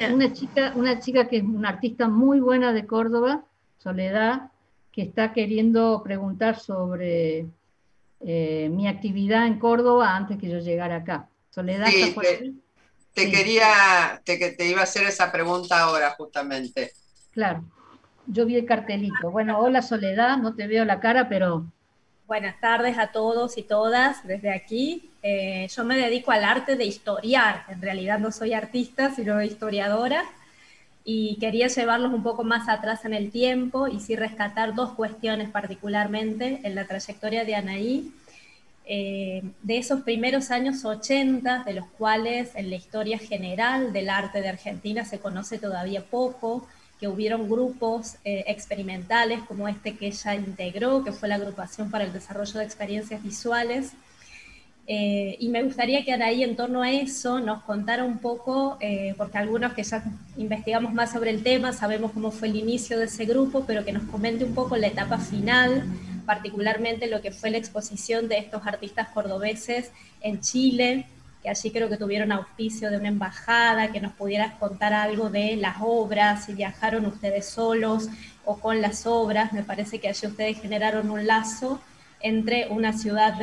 Speaker 2: una chica que es una artista muy buena de Córdoba, Soledad, que está queriendo preguntar sobre mi actividad en Córdoba antes que yo llegara acá. Soledad,
Speaker 3: sí,
Speaker 2: ¿está por ahí?
Speaker 3: te iba a hacer esa pregunta ahora justamente.
Speaker 2: Claro, yo vi el cartelito. Bueno, hola Soledad, no te veo la cara, pero...
Speaker 9: Buenas tardes a todos y todas desde aquí. Yo me dedico al arte de historiar, en realidad no soy artista, sino historiadora, y quería llevarlos un poco más atrás en el tiempo y sí rescatar dos cuestiones particularmente en la trayectoria de Anaí, de esos primeros años 80, de los cuales en la historia general del arte de Argentina se conoce todavía poco, que hubieron grupos experimentales como este que ella integró, que fue la Agrupación para el Desarrollo de Experiencias Visuales. Y me gustaría que Anaí en torno a eso nos contara un poco, porque algunos que ya investigamos más sobre el tema, sabemos cómo fue el inicio de ese grupo, pero que nos comente un poco la etapa final, particularmente lo que fue la exposición de estos artistas cordobeses en Chile, que allí creo que tuvieron auspicio de una embajada, que nos pudieras contar algo de las obras, si viajaron ustedes solos o con las obras. Me parece que allí ustedes generaron un lazo entre una ciudad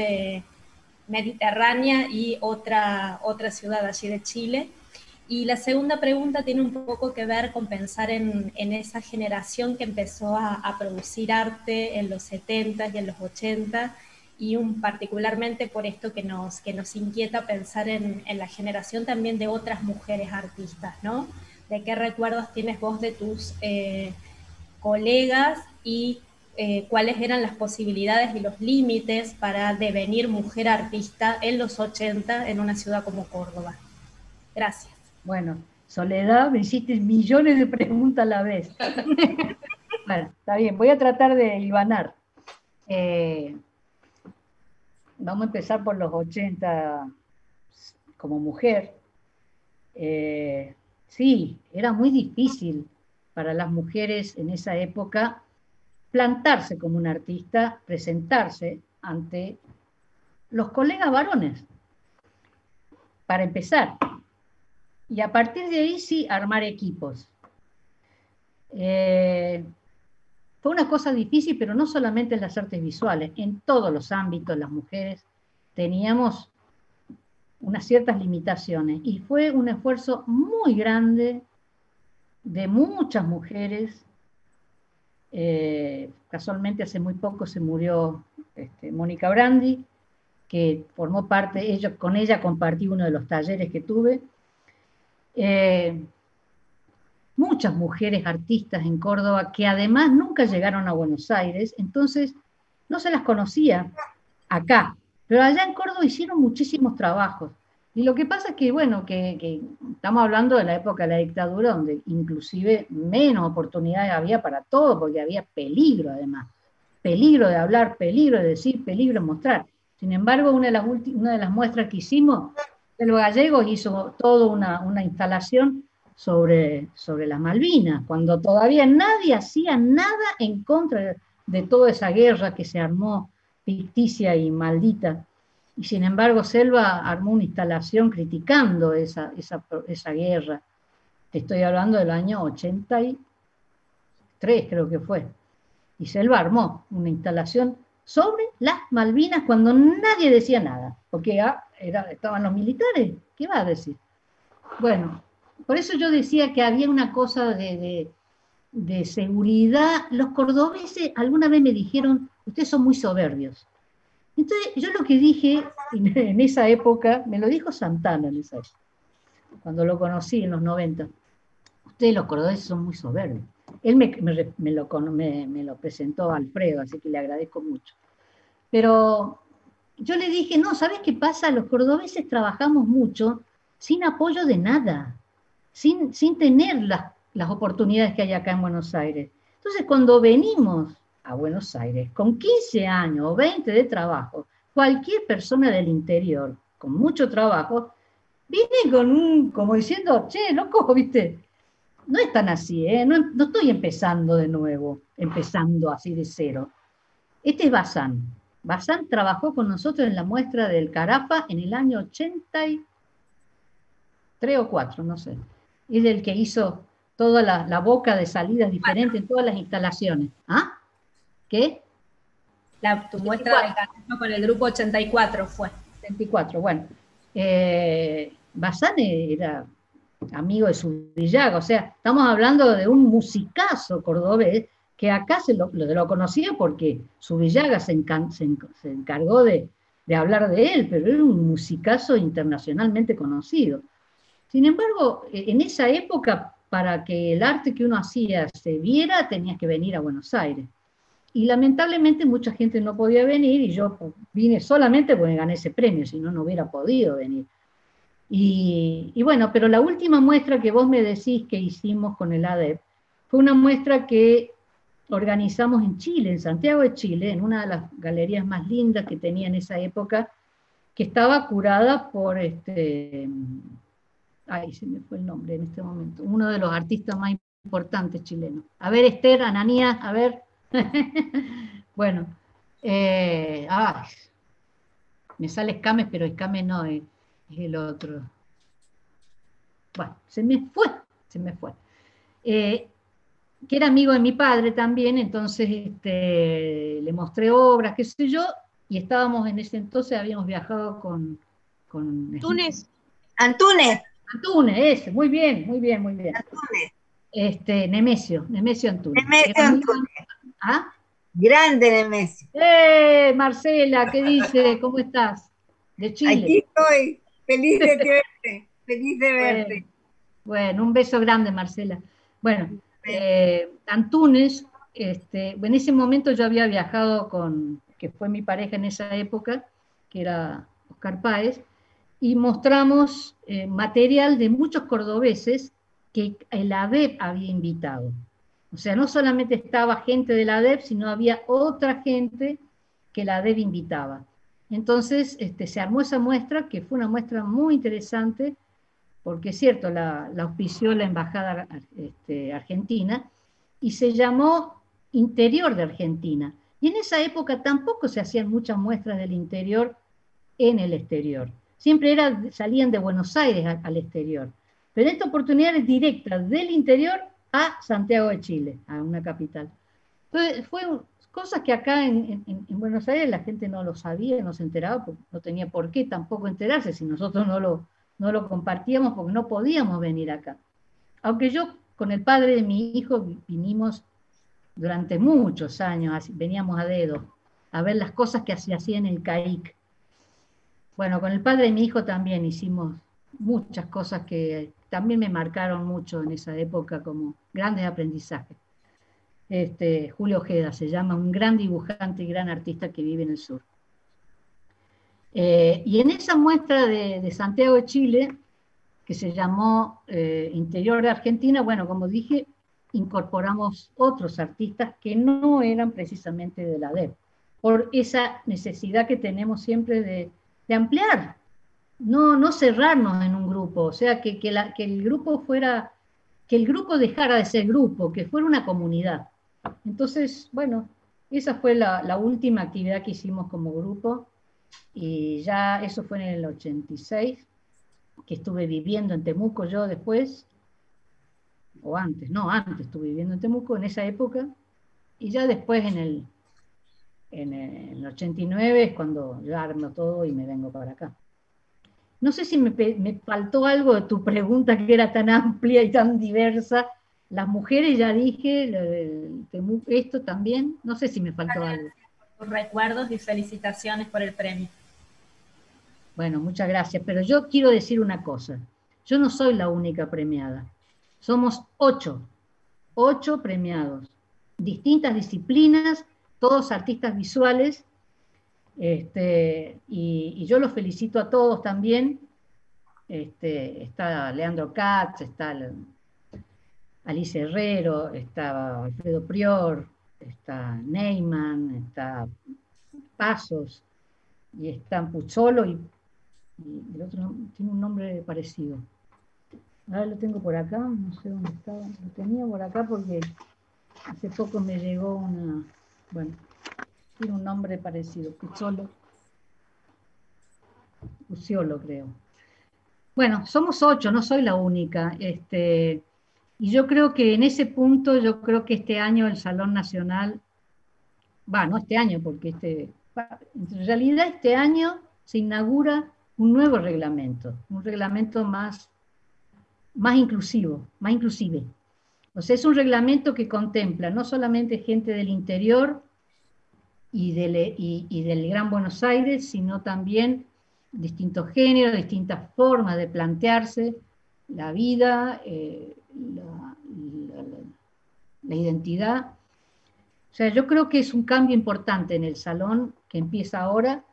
Speaker 9: mediterránea y otra ciudad allí de Chile. Y la segunda pregunta tiene un poco que ver con pensar en esa generación que empezó a producir arte en los 70 y en los 80, y particularmente por esto que nos inquieta pensar en la generación también de otras mujeres artistas, ¿no? ¿De qué recuerdos tienes vos de tus colegas y cuáles eran las posibilidades y los límites para devenir mujer artista en los 80 en una ciudad como Córdoba? Gracias.
Speaker 2: Bueno, Soledad, me hiciste millones de preguntas a la vez. Bueno, está bien, voy a tratar de hilvanar. Vamos a empezar por los 80 como mujer. Sí, era muy difícil para las mujeres en esa época plantarse como una artista, presentarse ante los colegas varones, para empezar. Y a partir de ahí sí, armar equipos. Fue una cosa difícil, pero no solamente en las artes visuales, en todos los ámbitos las mujeres teníamos unas ciertas limitaciones, y fue un esfuerzo muy grande de muchas mujeres. Casualmente hace muy poco se murió Mónica Brandi, que formó parte, con ella compartí uno de los talleres que tuve. Muchas mujeres artistas en Córdoba que además nunca llegaron a Buenos Aires, entonces no se las conocía acá, pero allá en Córdoba hicieron muchísimos trabajos. Y lo que pasa es que, bueno, que estamos hablando de la época de la dictadura, donde inclusive menos oportunidades había para todo, porque había peligro además. Peligro de hablar, peligro de decir, peligro de mostrar. Sin embargo, una de las muestras que hicimos, el Gallegos hizo toda una instalación sobre las Malvinas, cuando todavía nadie hacía nada en contra de toda esa guerra que se armó ficticia y maldita. Y sin embargo, Selva armó una instalación criticando esa guerra. Te estoy hablando del año 83, creo que fue. Y Selva armó una instalación sobre las Malvinas cuando nadie decía nada, porque estaban los militares, ¿qué va a decir? Bueno, por eso yo decía que había una cosa de seguridad. Los cordobeses alguna vez me dijeron, ustedes son muy soberbios. Entonces yo lo que dije en esa época, me lo dijo Santana en esa época, cuando lo conocí en los 90, ustedes los cordobeses son muy soberbios. Él me lo presentó a Alfredo, así que le agradezco mucho. Pero yo le dije, no, ¿sabes qué pasa? Los cordobeses trabajamos mucho sin apoyo de nada, sin tener las oportunidades que hay acá en Buenos Aires. Entonces, cuando venimos a Buenos Aires con 15 años o 20 de trabajo, cualquier persona del interior con mucho trabajo, viene como diciendo, che, loco, ¿viste? No es tan así, ¿eh? No estoy empezando de nuevo, empezando así de cero. Este es Bazán. Bazán trabajó con nosotros en la muestra del Carafa en el año 83 o 4, no sé. Es el que hizo toda la boca de salidas diferentes en todas las instalaciones. ¿Ah? ¿Qué?
Speaker 9: Tu muestra del Carafa con el grupo 84 fue.
Speaker 2: 84, bueno. Bazán era amigo de Zubillaga, o sea, estamos hablando de un musicazo cordobés que acá se lo conocía porque Zubillaga se encargó de hablar de él, pero era un musicazo internacionalmente conocido. Sin embargo, en esa época, para que el arte que uno hacía se viera, tenías que venir a Buenos Aires. Y lamentablemente mucha gente no podía venir, y yo vine solamente porque gané ese premio, si no, no hubiera podido venir. Y bueno, pero la última muestra que vos me decís que hicimos con el ADEP fue una muestra que organizamos en Chile, en Santiago de Chile, en una de las galerías más lindas que tenía en esa época, que estaba curada por ay, se me fue el nombre en este momento, uno de los artistas más importantes chilenos. A ver, Esther, Ananías, a ver. Bueno, ay, me sale Escames, pero Escames no, es el otro. Bueno, se me fue. Que era amigo de mi padre también, entonces le mostré obras, qué sé yo, y estábamos en ese entonces, habíamos viajado con
Speaker 10: Antunes.
Speaker 2: Antunes, ese, muy bien. Antunes. Nemesio Antunes.
Speaker 10: Nemesio Antunes.
Speaker 2: ¿Ah?
Speaker 10: Grande Nemesio.
Speaker 2: Marcela, ¿qué dice? ¿Cómo estás? De Chile.
Speaker 10: Aquí estoy, feliz de verte, feliz de verte.
Speaker 2: Bueno, un beso grande, Marcela. Bueno, Antunes, en ese momento yo había viajado que fue mi pareja en esa época, que era Oscar Páez, y mostramos material de muchos cordobeses que el ADEP había invitado. O sea, no solamente estaba gente de la ADEP, sino había otra gente que la ADEP invitaba. Entonces se armó esa muestra, que fue una muestra muy interesante, porque es cierto, la auspició la Embajada Argentina, y se llamó Interior de Argentina. Y en esa época tampoco se hacían muchas muestras del interior en el exterior. Siempre salían de Buenos Aires al exterior. Pero en esta oportunidad es directa del interior a Santiago de Chile, a una capital. Entonces, fue cosas que acá en Buenos Aires la gente no lo sabía, no se enteraba, porque no tenía por qué tampoco enterarse si nosotros no lo compartíamos porque no podíamos venir acá. Aunque yo con el padre de mi hijo vinimos durante muchos años, veníamos a dedo, a ver las cosas que se hacían en el CAIC. Bueno, con el padre de mi hijo también hicimos muchas cosas que también me marcaron mucho en esa época como grandes aprendizajes. Julio Ojeda se llama, un gran dibujante y gran artista que vive en el sur. Y en esa muestra de Santiago de Chile, que se llamó Interior de Argentina, bueno, como dije, incorporamos otros artistas que no eran precisamente de la ADEP, por esa necesidad que tenemos siempre de ampliar, no cerrarnos en un grupo, o sea, que el grupo dejara de ser grupo, que fuera una comunidad. Entonces, bueno, esa fue la última actividad que hicimos como grupo, y ya eso fue en el 86, que estuve viviendo en Temuco yo después, o antes estuve viviendo en Temuco en esa época, y ya después en el 89 es cuando yo armo todo y me vengo para acá. No sé si me faltó algo de tu pregunta que era tan amplia y tan diversa. Las mujeres, ya dije, esto también, no sé si me faltó algo.
Speaker 9: Tus recuerdos y felicitaciones por el premio.
Speaker 2: Bueno, muchas gracias, pero yo quiero decir una cosa. Yo no soy la única premiada. Somos 8 premiados. Distintas disciplinas, todos artistas visuales, y yo los felicito a todos también. Está Leandro Katz, está Alice Herrero, está Alfredo Prior, está Neyman, está Pasos, y está Puzzolo, y el otro tiene un nombre parecido. Ahora lo tengo por acá, no sé dónde estaba, lo tenía por acá porque hace poco me llegó una, bueno, tiene un nombre parecido, Puzzolo creo. Bueno, somos 8, no soy la única, y yo creo que en ese punto, yo creo que este año el Salón Nacional, no este año, porque en realidad este año se inaugura un nuevo reglamento, un reglamento más inclusivo, más inclusive. O sea, es un reglamento que contempla no solamente gente del interior y del Gran Buenos Aires, sino también distintos géneros, distintas formas de plantearse la vida, la identidad. O sea, yo creo que es un cambio importante en el salón que empieza ahora,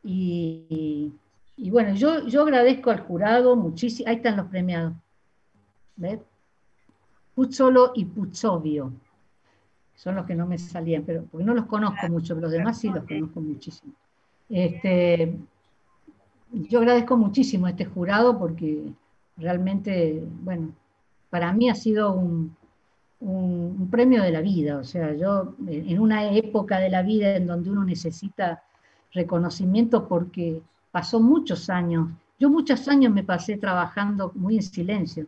Speaker 2: y bueno, yo agradezco al jurado muchísimo. Ahí están los premiados. ¿Ves? Puzzolo y Puzzovio son los que no me salían, pero porque no los conozco mucho, pero los demás sí los conozco muchísimo. Yo agradezco muchísimo a este jurado porque realmente, bueno, para mí ha sido un premio de la vida. O sea, yo en una época de la vida en donde uno necesita reconocimiento porque pasó muchos años. Yo muchos años me pasé trabajando muy en silencio,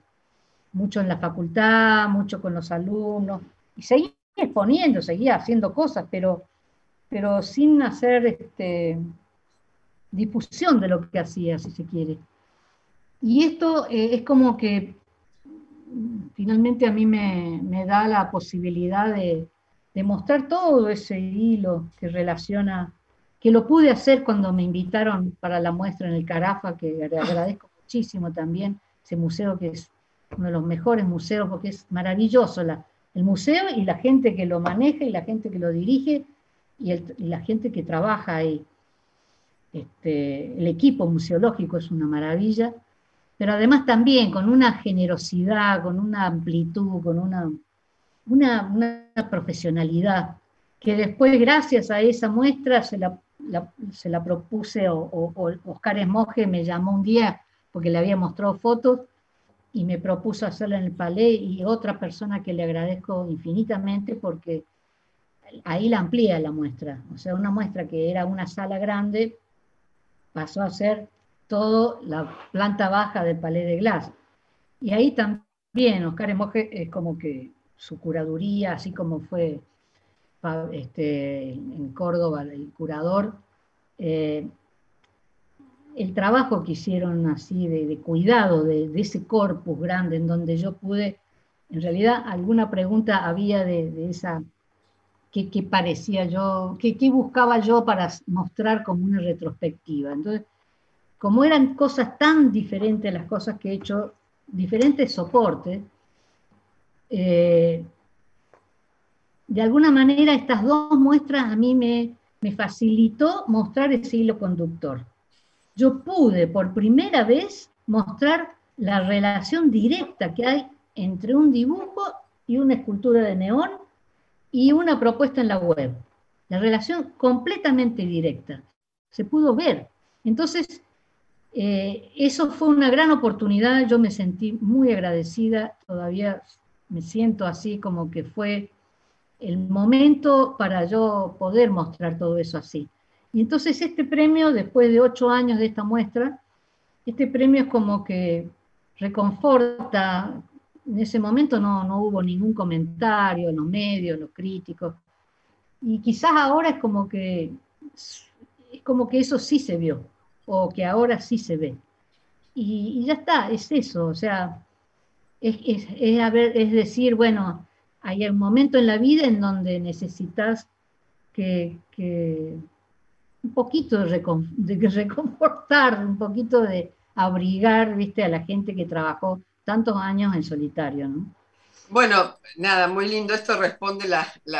Speaker 2: mucho en la facultad, mucho con los alumnos, y seguía exponiendo, seguía haciendo cosas, pero sin hacer difusión de lo que hacía, si se quiere. Y esto es como que finalmente a mí me da la posibilidad de mostrar todo ese hilo que relaciona, que lo pude hacer cuando me invitaron para la muestra en el Carafa, que agradezco muchísimo también, ese museo que es uno de los mejores museos, porque es maravilloso el museo y la gente que lo maneja y la gente que lo dirige y la gente que trabaja ahí. El equipo museológico es una maravilla, pero además también con una generosidad, con una amplitud, con una profesionalidad, que después gracias a esa muestra se la propuse, o Oscar Esmoge me llamó un día porque le había mostrado fotos y me propuso hacerla en el Palais, y otra persona que le agradezco infinitamente porque ahí la amplía la muestra. O sea, una muestra que era una sala grande pasó a ser toda la planta baja del Palais de Glass. Y ahí también Oscar Esmoge es como que su curaduría, así como fue en Córdoba el curador, el trabajo que hicieron así de cuidado de ese corpus grande en donde yo pude, en realidad alguna pregunta había de esa, ¿qué parecía yo, qué buscaba yo para mostrar como una retrospectiva? Entonces, como eran cosas tan diferentes las cosas que he hecho, diferentes soportes, de alguna manera estas dos muestras a mí me facilitó mostrar ese hilo conductor. Yo pude por primera vez mostrar la relación directa que hay entre un dibujo y una escultura de neón y una propuesta en la web. La relación completamente directa. Se pudo ver. Entonces, eso fue una gran oportunidad. Yo me sentí muy agradecida. Todavía me siento así como que fue el momento para yo poder mostrar todo eso así. Y entonces este premio, después de 8 años de esta muestra, este premio es como que reconforta. En ese momento no hubo ningún comentario en los medios, los críticos, y quizás ahora es como que eso sí se vio, o que ahora sí se ve. y ya está, es eso, o sea, es decir, bueno, hay un momento en la vida en donde necesitas que un poquito de reconfortar, un poquito de abrigar, viste, a la gente que trabajó tantos años en solitario, ¿no?
Speaker 3: Bueno, nada, muy lindo. Esto responde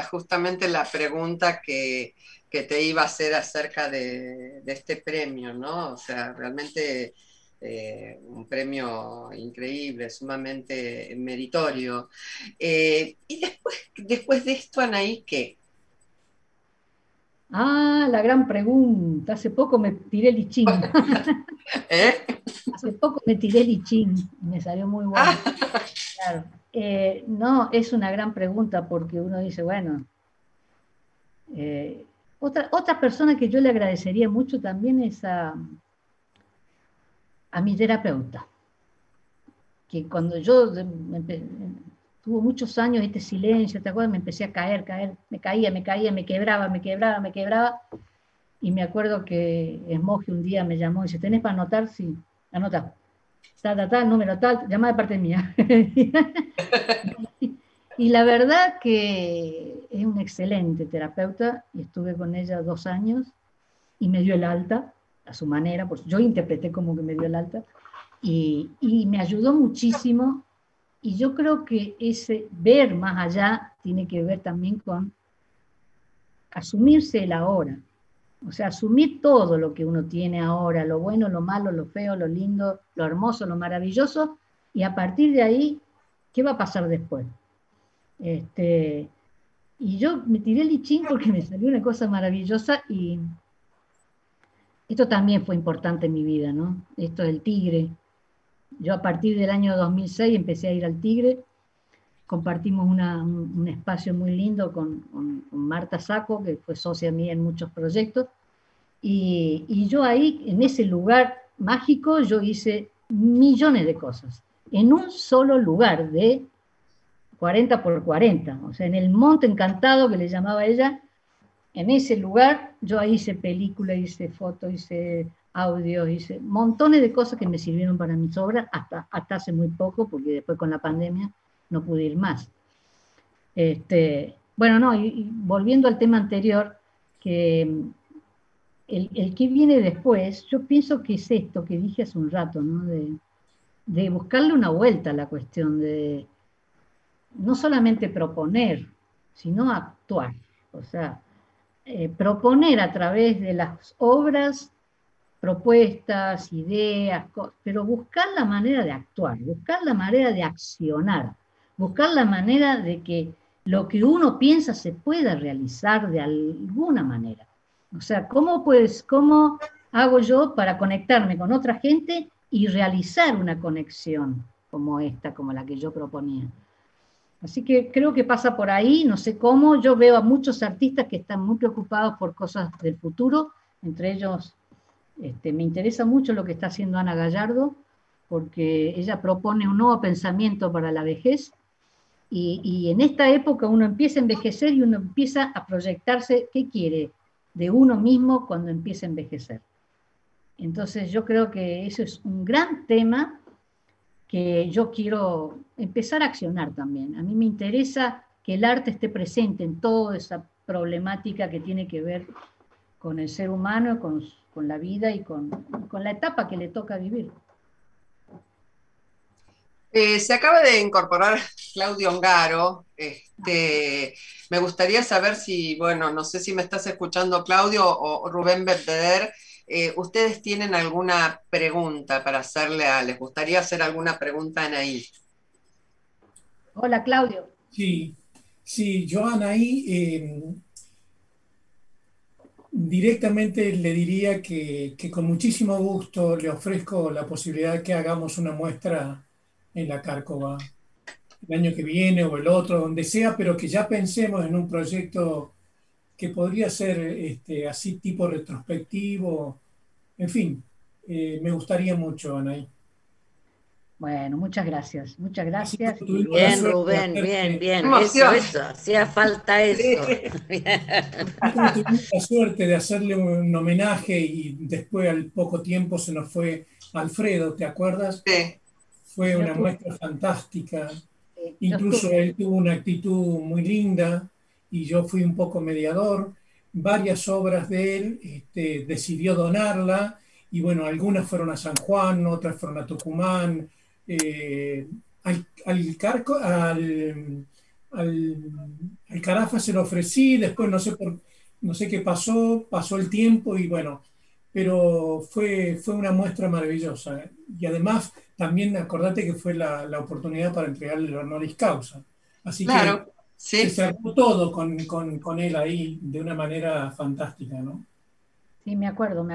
Speaker 3: justamente la pregunta que te iba a hacer acerca de este premio, ¿no? O sea, realmente un premio increíble, sumamente meritorio. Y después de esto, Anaí, ¿qué?
Speaker 2: Ah, la gran pregunta. Hace poco me tiré lichín.
Speaker 3: ¿Eh?
Speaker 2: Hace poco me tiré lichín y me salió muy bueno. Claro. No, es una gran pregunta porque uno dice, bueno, otra persona que yo le agradecería mucho también es a mi terapeuta, que cuando yo tuvo muchos años este silencio, ¿te acuerdas? Me empecé a caer, me caía, me quebraba, y me acuerdo que Esmoji un día me llamó y dice, ¿tenés para anotar? Sí, anota. Número tal, llama de parte mía. Y la verdad que es un excelente terapeuta, y estuve con ella 2 años, y me dio el alta, a su manera, pues yo interpreté como que me dio el alta, y me ayudó muchísimo, y yo creo que ese ver más allá tiene que ver también con asumirse el ahora, o sea, asumir todo lo que uno tiene ahora, lo bueno, lo malo, lo feo, lo lindo, lo hermoso, lo maravilloso, y a partir de ahí, ¿qué va a pasar después? Y yo me tiré el lichín porque me salió una cosa maravillosa, y esto también fue importante en mi vida, ¿no? Esto del Tigre. Yo a partir del año 2006 empecé a ir al Tigre, compartimos un espacio muy lindo con Marta Sacco, que fue socia mía en muchos proyectos, y yo ahí, en ese lugar mágico, yo hice millones de cosas, en un solo lugar de 40 por 40, o sea, en el Monte Encantado, que le llamaba ella, en ese lugar, yo ahí hice películas, hice fotos, hice audio, hice montones de cosas que me sirvieron para mis obras, hasta hace muy poco, porque después con la pandemia no pude ir más. Bueno, no, y volviendo al tema anterior, que el que viene después, yo pienso que es esto que dije hace un rato, ¿no? De buscarle una vuelta a la cuestión de no solamente proponer, sino actuar. O sea, proponer a través de las obras, propuestas, ideas, pero buscar la manera de actuar, buscar la manera de accionar, buscar la manera de que lo que uno piensa se pueda realizar de alguna manera. O sea, ¿cómo hago yo para conectarme con otra gente y realizar una conexión como esta, como la que yo proponía? Así que creo que pasa por ahí, no sé cómo. Yo veo a muchos artistas que están muy preocupados por cosas del futuro, entre ellos me interesa mucho lo que está haciendo Ana Gallardo, porque ella propone un nuevo pensamiento para la vejez, y en esta época uno empieza a envejecer y uno empieza a proyectarse qué quiere de uno mismo cuando empieza a envejecer. Entonces yo creo que eso es un gran tema que yo quiero empezar a accionar también. A mí me interesa que el arte esté presente en toda esa problemática que tiene que ver con el ser humano, con la vida y con la etapa que le toca vivir.
Speaker 3: Se acaba de incorporar Claudio Ongaro. Me gustaría saber si, bueno, no sé si me estás escuchando, Claudio, o Rubén Verder, ¿ustedes tienen alguna pregunta para hacerle les gustaría hacer alguna pregunta a Anaí?
Speaker 2: Hola, Claudio.
Speaker 1: Sí, yo a Anaí directamente le diría que con muchísimo gusto le ofrezco la posibilidad de que hagamos una muestra en la Cárcova el año que viene o el otro, donde sea, pero que ya pensemos en un proyecto que podría ser así tipo retrospectivo. En fin, me gustaría mucho, Anaí.
Speaker 2: Bueno, muchas gracias, muchas gracias.
Speaker 7: Bien, Rubén, bien. Eso, hacía falta eso.
Speaker 1: Tuvimos la suerte de hacerle un homenaje y después al poco tiempo se nos fue Alfredo, ¿te acuerdas?
Speaker 3: Sí.
Speaker 1: Fue
Speaker 2: Yo
Speaker 1: una
Speaker 2: estuve,
Speaker 1: muestra fantástica.
Speaker 2: yo
Speaker 1: Incluso
Speaker 2: estuve.
Speaker 1: él tuvo una actitud muy linda y yo fui un poco mediador. Varias obras de él decidió donarla y bueno, algunas fueron a San Juan, otras fueron a Tucumán. Al, al Carafa se lo ofrecí, después no sé qué pasó, pasó el tiempo y bueno, pero fue una muestra maravillosa. Y además también acordate que fue la oportunidad para entregarle el honoris causa. Así que
Speaker 3: Claro,
Speaker 1: se
Speaker 3: sí.
Speaker 1: cerró todo con él ahí de una manera fantástica, ¿no?
Speaker 2: Sí, me acuerdo,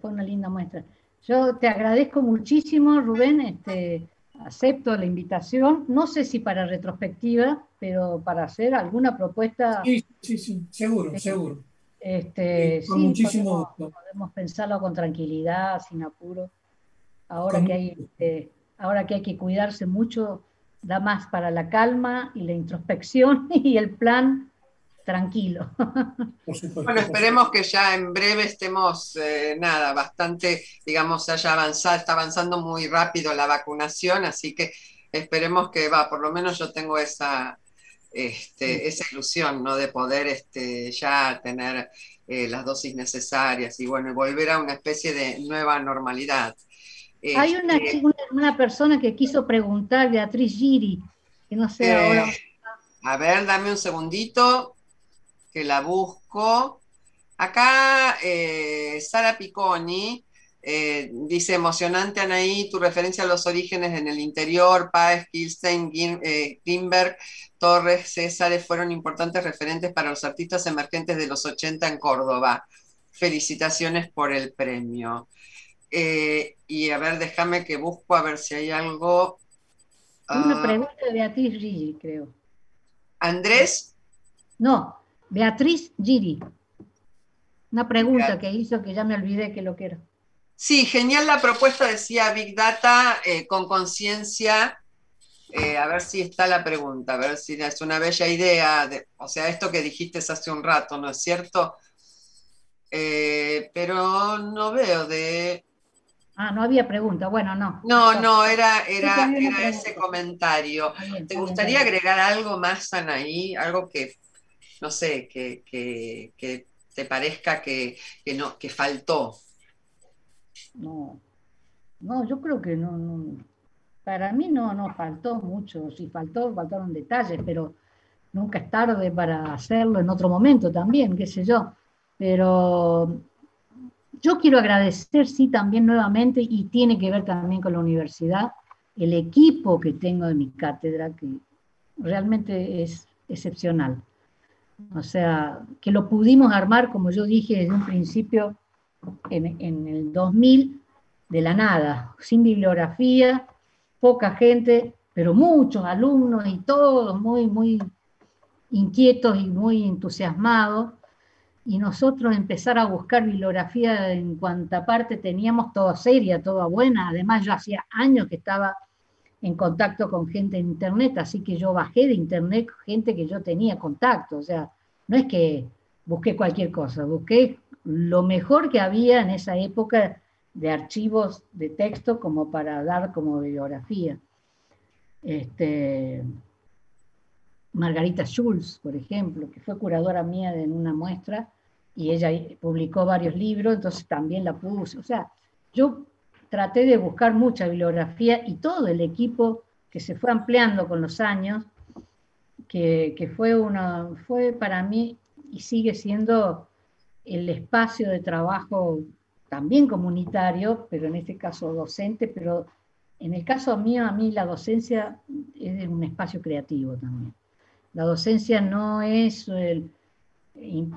Speaker 2: fue una linda muestra. Yo te agradezco muchísimo, Rubén, acepto la invitación, no sé si para retrospectiva, pero para hacer alguna propuesta,
Speaker 1: Sí, sí, sí, seguro,
Speaker 2: sí,
Speaker 1: seguro. Sí, con
Speaker 2: sí,
Speaker 1: muchísimo gusto.
Speaker 2: podemos pensarlo con tranquilidad, sin apuro.
Speaker 1: Con
Speaker 2: Ahora que
Speaker 1: mucho
Speaker 2: hay,
Speaker 1: gusto.
Speaker 2: ahora que hay que cuidarse mucho, da más para la calma y la introspección y el plan tranquilo.
Speaker 1: Por
Speaker 3: Bueno,
Speaker 1: supuesto, por
Speaker 3: esperemos
Speaker 1: supuesto.
Speaker 3: que ya en breve estemos, nada, bastante, digamos, haya avanzado, está avanzando muy rápido la vacunación, así que esperemos que va, por lo menos yo tengo esa,
Speaker 1: Sí.
Speaker 3: esa ilusión, ¿no? De poder ya tener las dosis necesarias y bueno, y volver a una especie de nueva normalidad.
Speaker 2: Hay
Speaker 3: Este,
Speaker 2: una persona que quiso preguntar, Beatriz Giri, que no sé
Speaker 3: eh,
Speaker 2: ahora.
Speaker 3: a ver, dame un segundito que la busco. Acá Sara Picconi dice, emocionante Anaí, tu referencia a los orígenes en el interior, Páez, Kilstein, Grimberg, Torres, Césares fueron importantes referentes para los artistas emergentes de los 80 en Córdoba. Felicitaciones por el premio. Y a ver, déjame que busco a ver si hay algo.
Speaker 2: Una
Speaker 3: Ah,
Speaker 2: pregunta de Beatriz Giri, creo.
Speaker 3: Andrés,
Speaker 2: No, Beatriz Giri. Una pregunta que hizo que ya me olvidé que lo que era.
Speaker 3: sí, genial la propuesta, decía Big Data con conciencia. A ver si está la pregunta, a ver si es una bella idea. O sea, esto que dijiste hace un rato, ¿no es cierto? Pero no veo de...
Speaker 2: Ah, no había pregunta. Bueno, no.
Speaker 3: No,
Speaker 2: Entonces,
Speaker 3: no, era,
Speaker 2: sé que
Speaker 3: era,
Speaker 2: había una
Speaker 3: era ese
Speaker 2: pregunta.
Speaker 3: comentario.
Speaker 2: Está bien,
Speaker 3: ¿Te
Speaker 2: está bien, está
Speaker 3: gustaría
Speaker 2: bien.
Speaker 3: agregar algo más, Anaí? Algo que, no sé, que te parezca que no, que faltó.
Speaker 2: No, no, yo creo que para mí no faltó mucho. Si faltó, faltaron detalles, pero nunca es tarde para hacerlo en otro momento también, qué sé yo. Pero yo quiero agradecer, sí, también nuevamente, y tiene que ver también con la universidad, el equipo que tengo de mi cátedra, que realmente es excepcional. O sea, que lo pudimos armar, como yo dije desde un principio, en el 2000, de la nada, sin bibliografía, poca gente, pero muchos alumnos y todos muy, muy inquietos y muy entusiasmados, y nosotros empezar a buscar bibliografía en cuanta parte teníamos, toda seria, toda buena. Además, yo hacía años que estaba en contacto con gente en internet, así que yo bajé de internet gente que yo tenía contacto. O sea, no es que busqué cualquier cosa, busqué lo mejor que había en esa época de archivos de texto como para dar como bibliografía. Este, Margarita Schulz, por ejemplo, que fue curadora mía en una muestra y ella publicó varios libros, entonces también la puse. O sea, yo traté de buscar mucha bibliografía y todo el equipo que se fue ampliando con los años, que fue para mí y sigue siendo el espacio de trabajo también comunitario, pero en este caso docente, pero en el caso mío, a mí la docencia es un espacio creativo también. La docencia no es el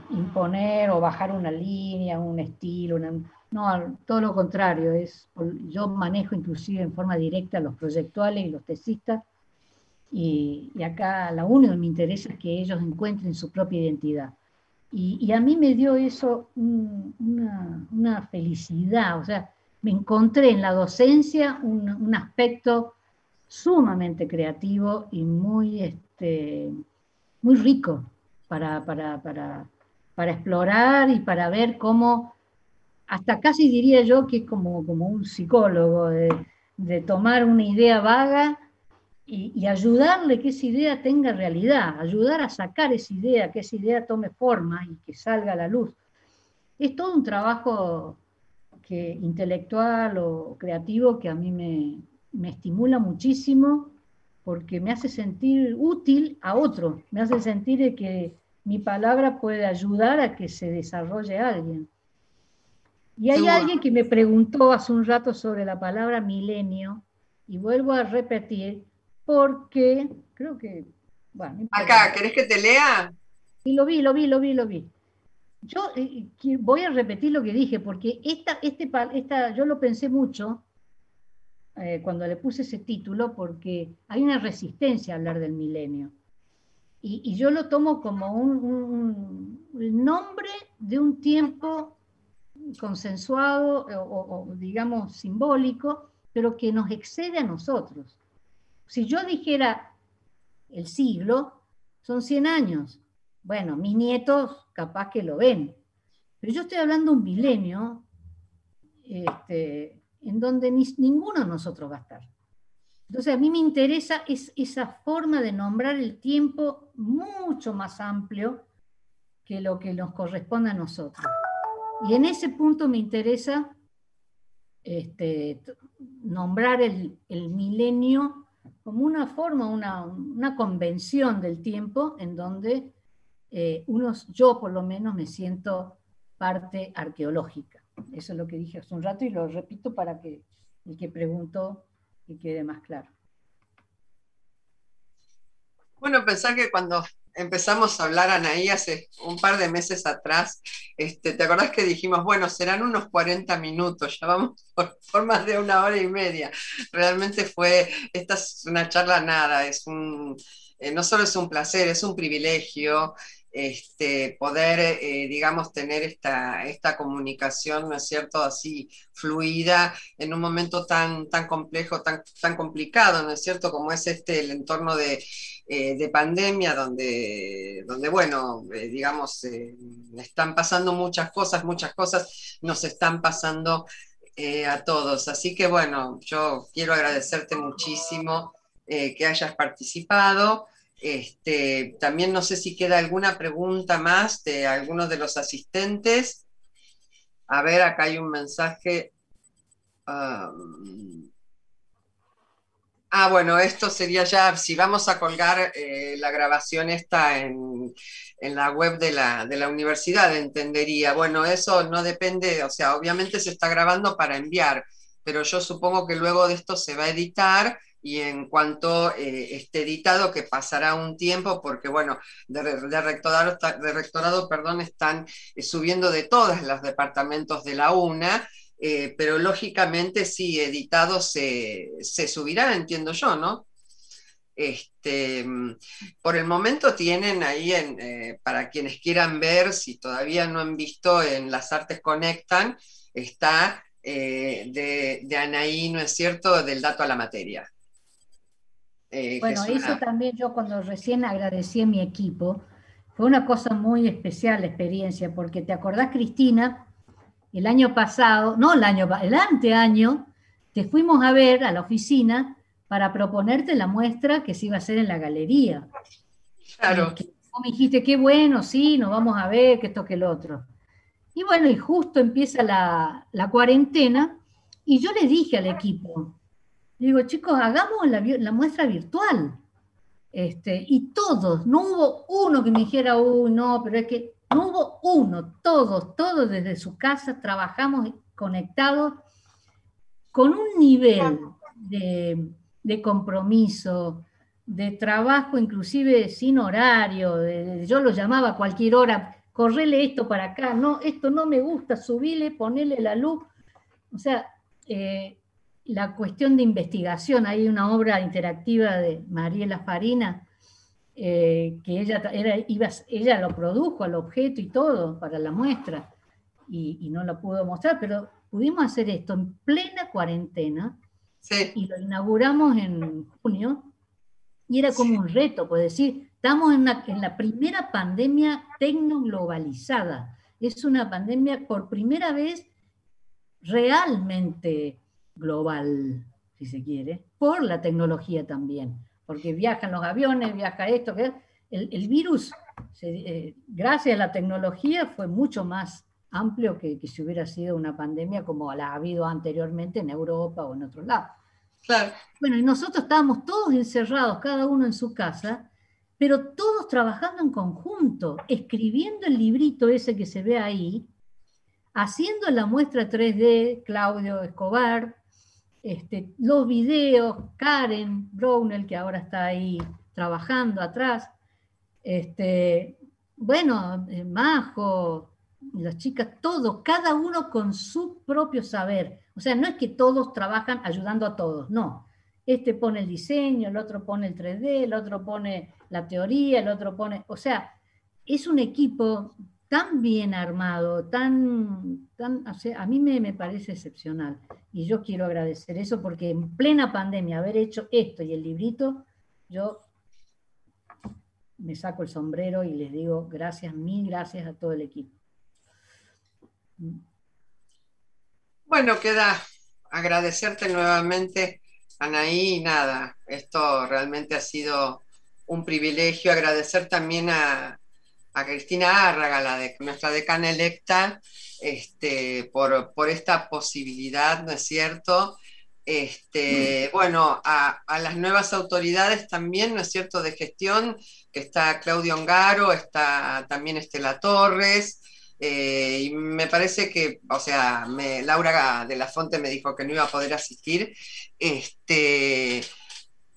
Speaker 2: imponer o bajar una línea, un estilo, no, todo lo contrario, yo manejo inclusive en forma directa los proyectuales y los tesistas, y acá lo único que me interesa es que ellos encuentren su propia identidad. Y a mí me dio eso una felicidad, o sea, me encontré en la docencia un aspecto sumamente creativo y muy rico para, para explorar y para ver cómo hasta casi diría yo que es como un psicólogo, de tomar una idea vaga y ayudarle que esa idea tenga realidad, ayudar a sacar esa idea, que esa idea tome forma y que salga a la luz. Es todo un trabajo intelectual o creativo que a mí me estimula muchísimo porque me hace sentir útil a otro, me hace sentir de que mi palabra puede ayudar a que se desarrolle alguien. Y hay alguien que me preguntó hace un rato sobre la palabra milenio, y vuelvo a repetir, porque creo que, bueno,
Speaker 3: Acá, ¿querés que te lea?
Speaker 2: Sí, lo vi. Yo voy a repetir lo que dije, porque yo lo pensé mucho cuando le puse ese título, porque hay una resistencia a hablar del milenio. Y yo lo tomo como el nombre de un tiempo consensuado o digamos simbólico, pero que nos excede a nosotros. Si yo dijera el siglo, son 100 años. Bueno, mis nietos capaz que lo ven, pero yo estoy hablando de un milenio en donde ninguno de nosotros va a estar. Entonces a mí me interesa esa forma de nombrar el tiempo mucho más amplio que lo que nos corresponde a nosotros. Y en ese punto me interesa nombrar el milenio como una forma, una convención del tiempo en donde yo por lo menos me siento parte arqueológica. Eso es lo que dije hace un rato y lo repito para que el que preguntó y quede más claro.
Speaker 3: Bueno, pensar que cuando empezamos a hablar, Anaí, hace un par de meses atrás, ¿te acordás que dijimos, bueno, serán unos 40 minutos, ya vamos por más de 1 hora y media? Realmente esta es una charla nada, no solo es un placer, es un privilegio poder, digamos, tener esta comunicación, ¿no es cierto?, así fluida en un momento tan complejo, tan complicado, ¿no es cierto?, como es el entorno de pandemia, donde bueno, digamos, están pasando muchas cosas nos están pasando a todos. Así que bueno, yo quiero agradecerte muchísimo que hayas participado. También no sé si queda alguna pregunta más de alguno de los asistentes. A ver, acá hay un mensaje. Bueno, esto sería ya, si vamos a colgar la grabación esta en la web de la universidad, entendería. Bueno, eso no depende, o sea, obviamente se está grabando para enviar, pero yo supongo que luego de esto se va a editar y en cuanto esté editado, que pasará un tiempo, porque bueno, de rectorado, perdón, están subiendo de todos los departamentos de la UNA. Pero lógicamente sí, editado se subirá, entiendo yo, ¿no? Por el momento tienen ahí, para quienes quieran ver, si todavía no han visto, en Las Artes Conectan, está de Anaí, ¿no es cierto?, del dato a la materia.
Speaker 2: Bueno, eso también yo cuando recién agradecí a mi equipo, fue una cosa muy especial la experiencia, porque ¿te acordás, Cristina? El año pasado, no el anteaño, te fuimos a ver a la oficina para proponerte la muestra que se iba a hacer en la galería.
Speaker 3: Claro.
Speaker 2: Vos me dijiste, qué bueno, sí, nos vamos a ver, que esto, que lo otro. Y bueno, y justo empieza la cuarentena, y yo le dije al equipo, digo, chicos, hagamos la muestra virtual. Y todos, no hubo uno que me dijera, uy, no, pero es que no hubo uno, todos desde su casa trabajamos conectados con un nivel de compromiso, de trabajo inclusive sin horario, yo lo llamaba a cualquier hora, correle esto para acá, no, esto no me gusta, subile, ponele la luz. O sea, la cuestión de investigación, hay una obra interactiva de Mariela Farina, que ella lo produjo al objeto y todo para la muestra, y no lo pudo mostrar, pero pudimos hacer esto en plena cuarentena,
Speaker 3: sí.
Speaker 2: Y lo inauguramos en junio, y era como un reto, pues decir, estamos en la primera pandemia tecnoglobalizada, es una pandemia por primera vez realmente global, si se quiere, por la tecnología también, porque viajan los aviones, viaja esto, el virus, gracias a la tecnología, fue mucho más amplio que si hubiera sido una pandemia como la ha habido anteriormente en Europa o en otros lados.
Speaker 3: Claro.
Speaker 2: Bueno, y nosotros estábamos todos encerrados, cada uno en su casa, pero todos trabajando en conjunto, escribiendo el librito ese que se ve ahí, haciendo la muestra 3D, Claudio Escobar, los videos, Karen Brownell, que ahora está ahí trabajando atrás, bueno, Majo, las chicas, todos, cada uno con su propio saber. O sea, no es que todos trabajan ayudando a todos, no. Este pone el diseño, el otro pone el 3D, el otro pone la teoría, el otro pone... O sea, es un equipo tan bien armado, o sea, a mí me parece excepcional. Y yo quiero agradecer eso porque en plena pandemia haber hecho esto y el librito, yo me saco el sombrero y les digo gracias, mil gracias a todo el equipo.
Speaker 3: Bueno, queda agradecerte nuevamente, Anaí, y nada, esto realmente ha sido un privilegio. Agradecer también a Cristina Árraga, nuestra decana electa, por esta posibilidad, ¿no es cierto? Bueno, a las nuevas autoridades también, ¿no es cierto?, de gestión, que está Claudio Ongaro, está también Estela Torres, y me parece que, o sea, Laura de la Fonte me dijo que no iba a poder asistir, y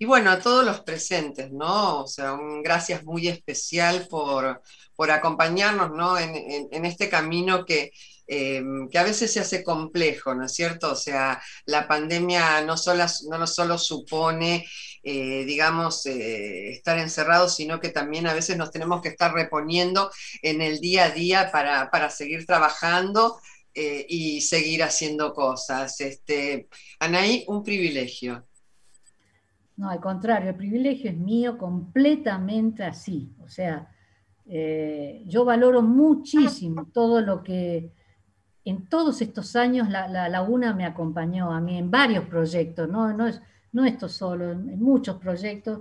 Speaker 3: bueno, a todos los presentes, ¿no? O sea, un gracias muy especial por acompañarnos, ¿no? En este camino que a veces se hace complejo, ¿no es cierto? O sea, la pandemia no solo supone, digamos, estar encerrados, sino que también a veces nos tenemos que estar reponiendo en el día a día para seguir trabajando y seguir haciendo cosas. Anaí, un privilegio.
Speaker 2: No, al contrario, el privilegio es mío completamente así. O sea, yo valoro muchísimo todo lo que en todos estos años la UNA me acompañó a mí en varios proyectos, no esto solo, en muchos proyectos,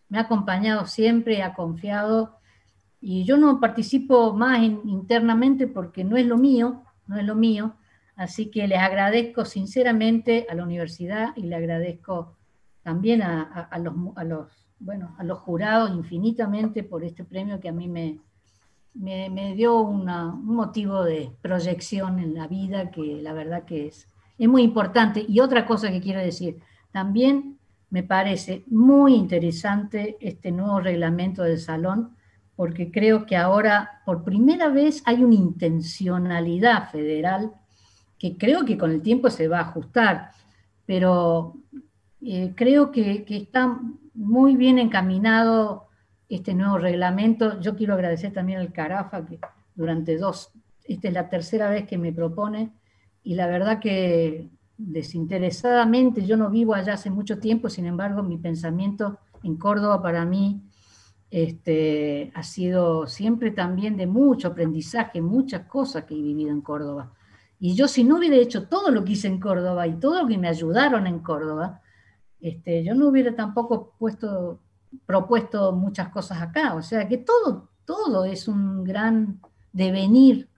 Speaker 2: me ha acompañado siempre, ha confiado, y yo no participo más internamente porque no es lo mío, así que les agradezco sinceramente a la universidad y le agradezco también a los jurados infinitamente por este premio que a mí me dio un motivo de proyección en la vida que la verdad que es muy importante. Y otra cosa que quiero decir, también me parece muy interesante este nuevo reglamento del salón, porque creo que ahora por primera vez hay una intencionalidad federal que creo que con el tiempo se va a ajustar, pero creo que está muy bien encaminado este nuevo reglamento. Yo quiero agradecer también al Carafa, que durante esta es la tercera vez que me propone, y la verdad que desinteresadamente, yo no vivo allá hace mucho tiempo, sin embargo mi pensamiento en Córdoba para mí ha sido siempre también de mucho aprendizaje, muchas cosas que he vivido en Córdoba. Y yo si no hubiera hecho todo lo que hice en Córdoba y todo lo que me ayudaron en Córdoba, yo no hubiera tampoco propuesto muchas cosas acá. O sea que todo es un gran devenir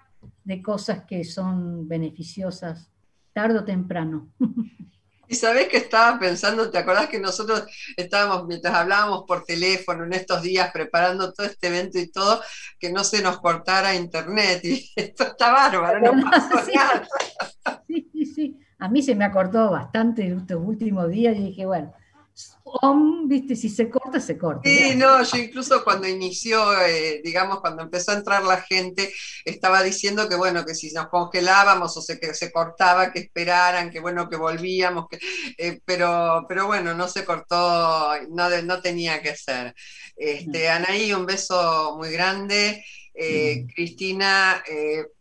Speaker 2: de cosas que son beneficiosas tarde o temprano.
Speaker 3: Y sabés que estaba pensando, ¿te acordás que nosotros estábamos, mientras hablábamos por teléfono en estos días preparando todo este evento y todo, que no se nos cortara internet? Y esto está bárbaro, no pasó nada.
Speaker 2: Sí. A mí se me acortó bastante en estos últimos días y dije, bueno, viste, si se corta, se corta.
Speaker 3: Sí,
Speaker 2: ya.
Speaker 3: no, yo incluso cuando inició, digamos, cuando empezó a entrar la gente, estaba diciendo que bueno, que si nos congelábamos o que se cortaba, que esperaran, que bueno, que volvíamos, pero bueno, no se cortó, no tenía que ser. Anaí, un beso muy grande. Cristina,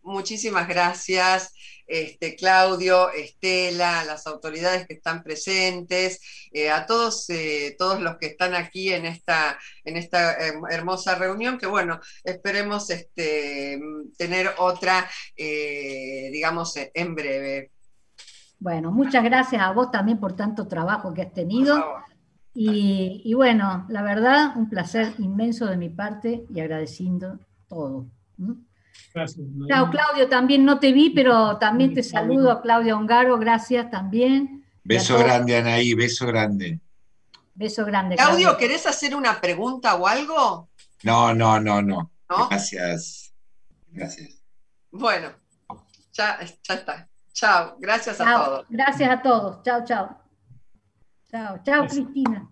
Speaker 3: muchísimas gracias. Claudio, Estela, las autoridades que están presentes, a todos los que están aquí en esta hermosa reunión, que bueno, esperemos tener otra, digamos, en breve.
Speaker 2: Bueno, muchas gracias a vos también por tanto trabajo que has
Speaker 3: Por
Speaker 2: tenido.
Speaker 3: favor.
Speaker 2: Y bueno, la verdad, un placer inmenso de mi parte y agradeciendo todo. ¿Mm?
Speaker 1: Gracias.
Speaker 2: Chao, Claudio, también no te vi, pero también te
Speaker 1: Claudio.
Speaker 2: saludo a Claudia Ongaro, gracias también. Y a
Speaker 11: Beso
Speaker 2: todos,
Speaker 11: grande, Anaí, beso grande.
Speaker 2: beso grande,
Speaker 3: Claudio,
Speaker 2: Claudio.
Speaker 3: ¿querés hacer una pregunta o algo?
Speaker 11: No.
Speaker 3: ¿No?
Speaker 11: Gracias. Gracias.
Speaker 3: Bueno, ya está. Chao, gracias a
Speaker 2: Chao,
Speaker 3: todos.
Speaker 2: gracias a todos. Chao, chao. Chao, chao,
Speaker 1: Gracias.
Speaker 2: Cristina.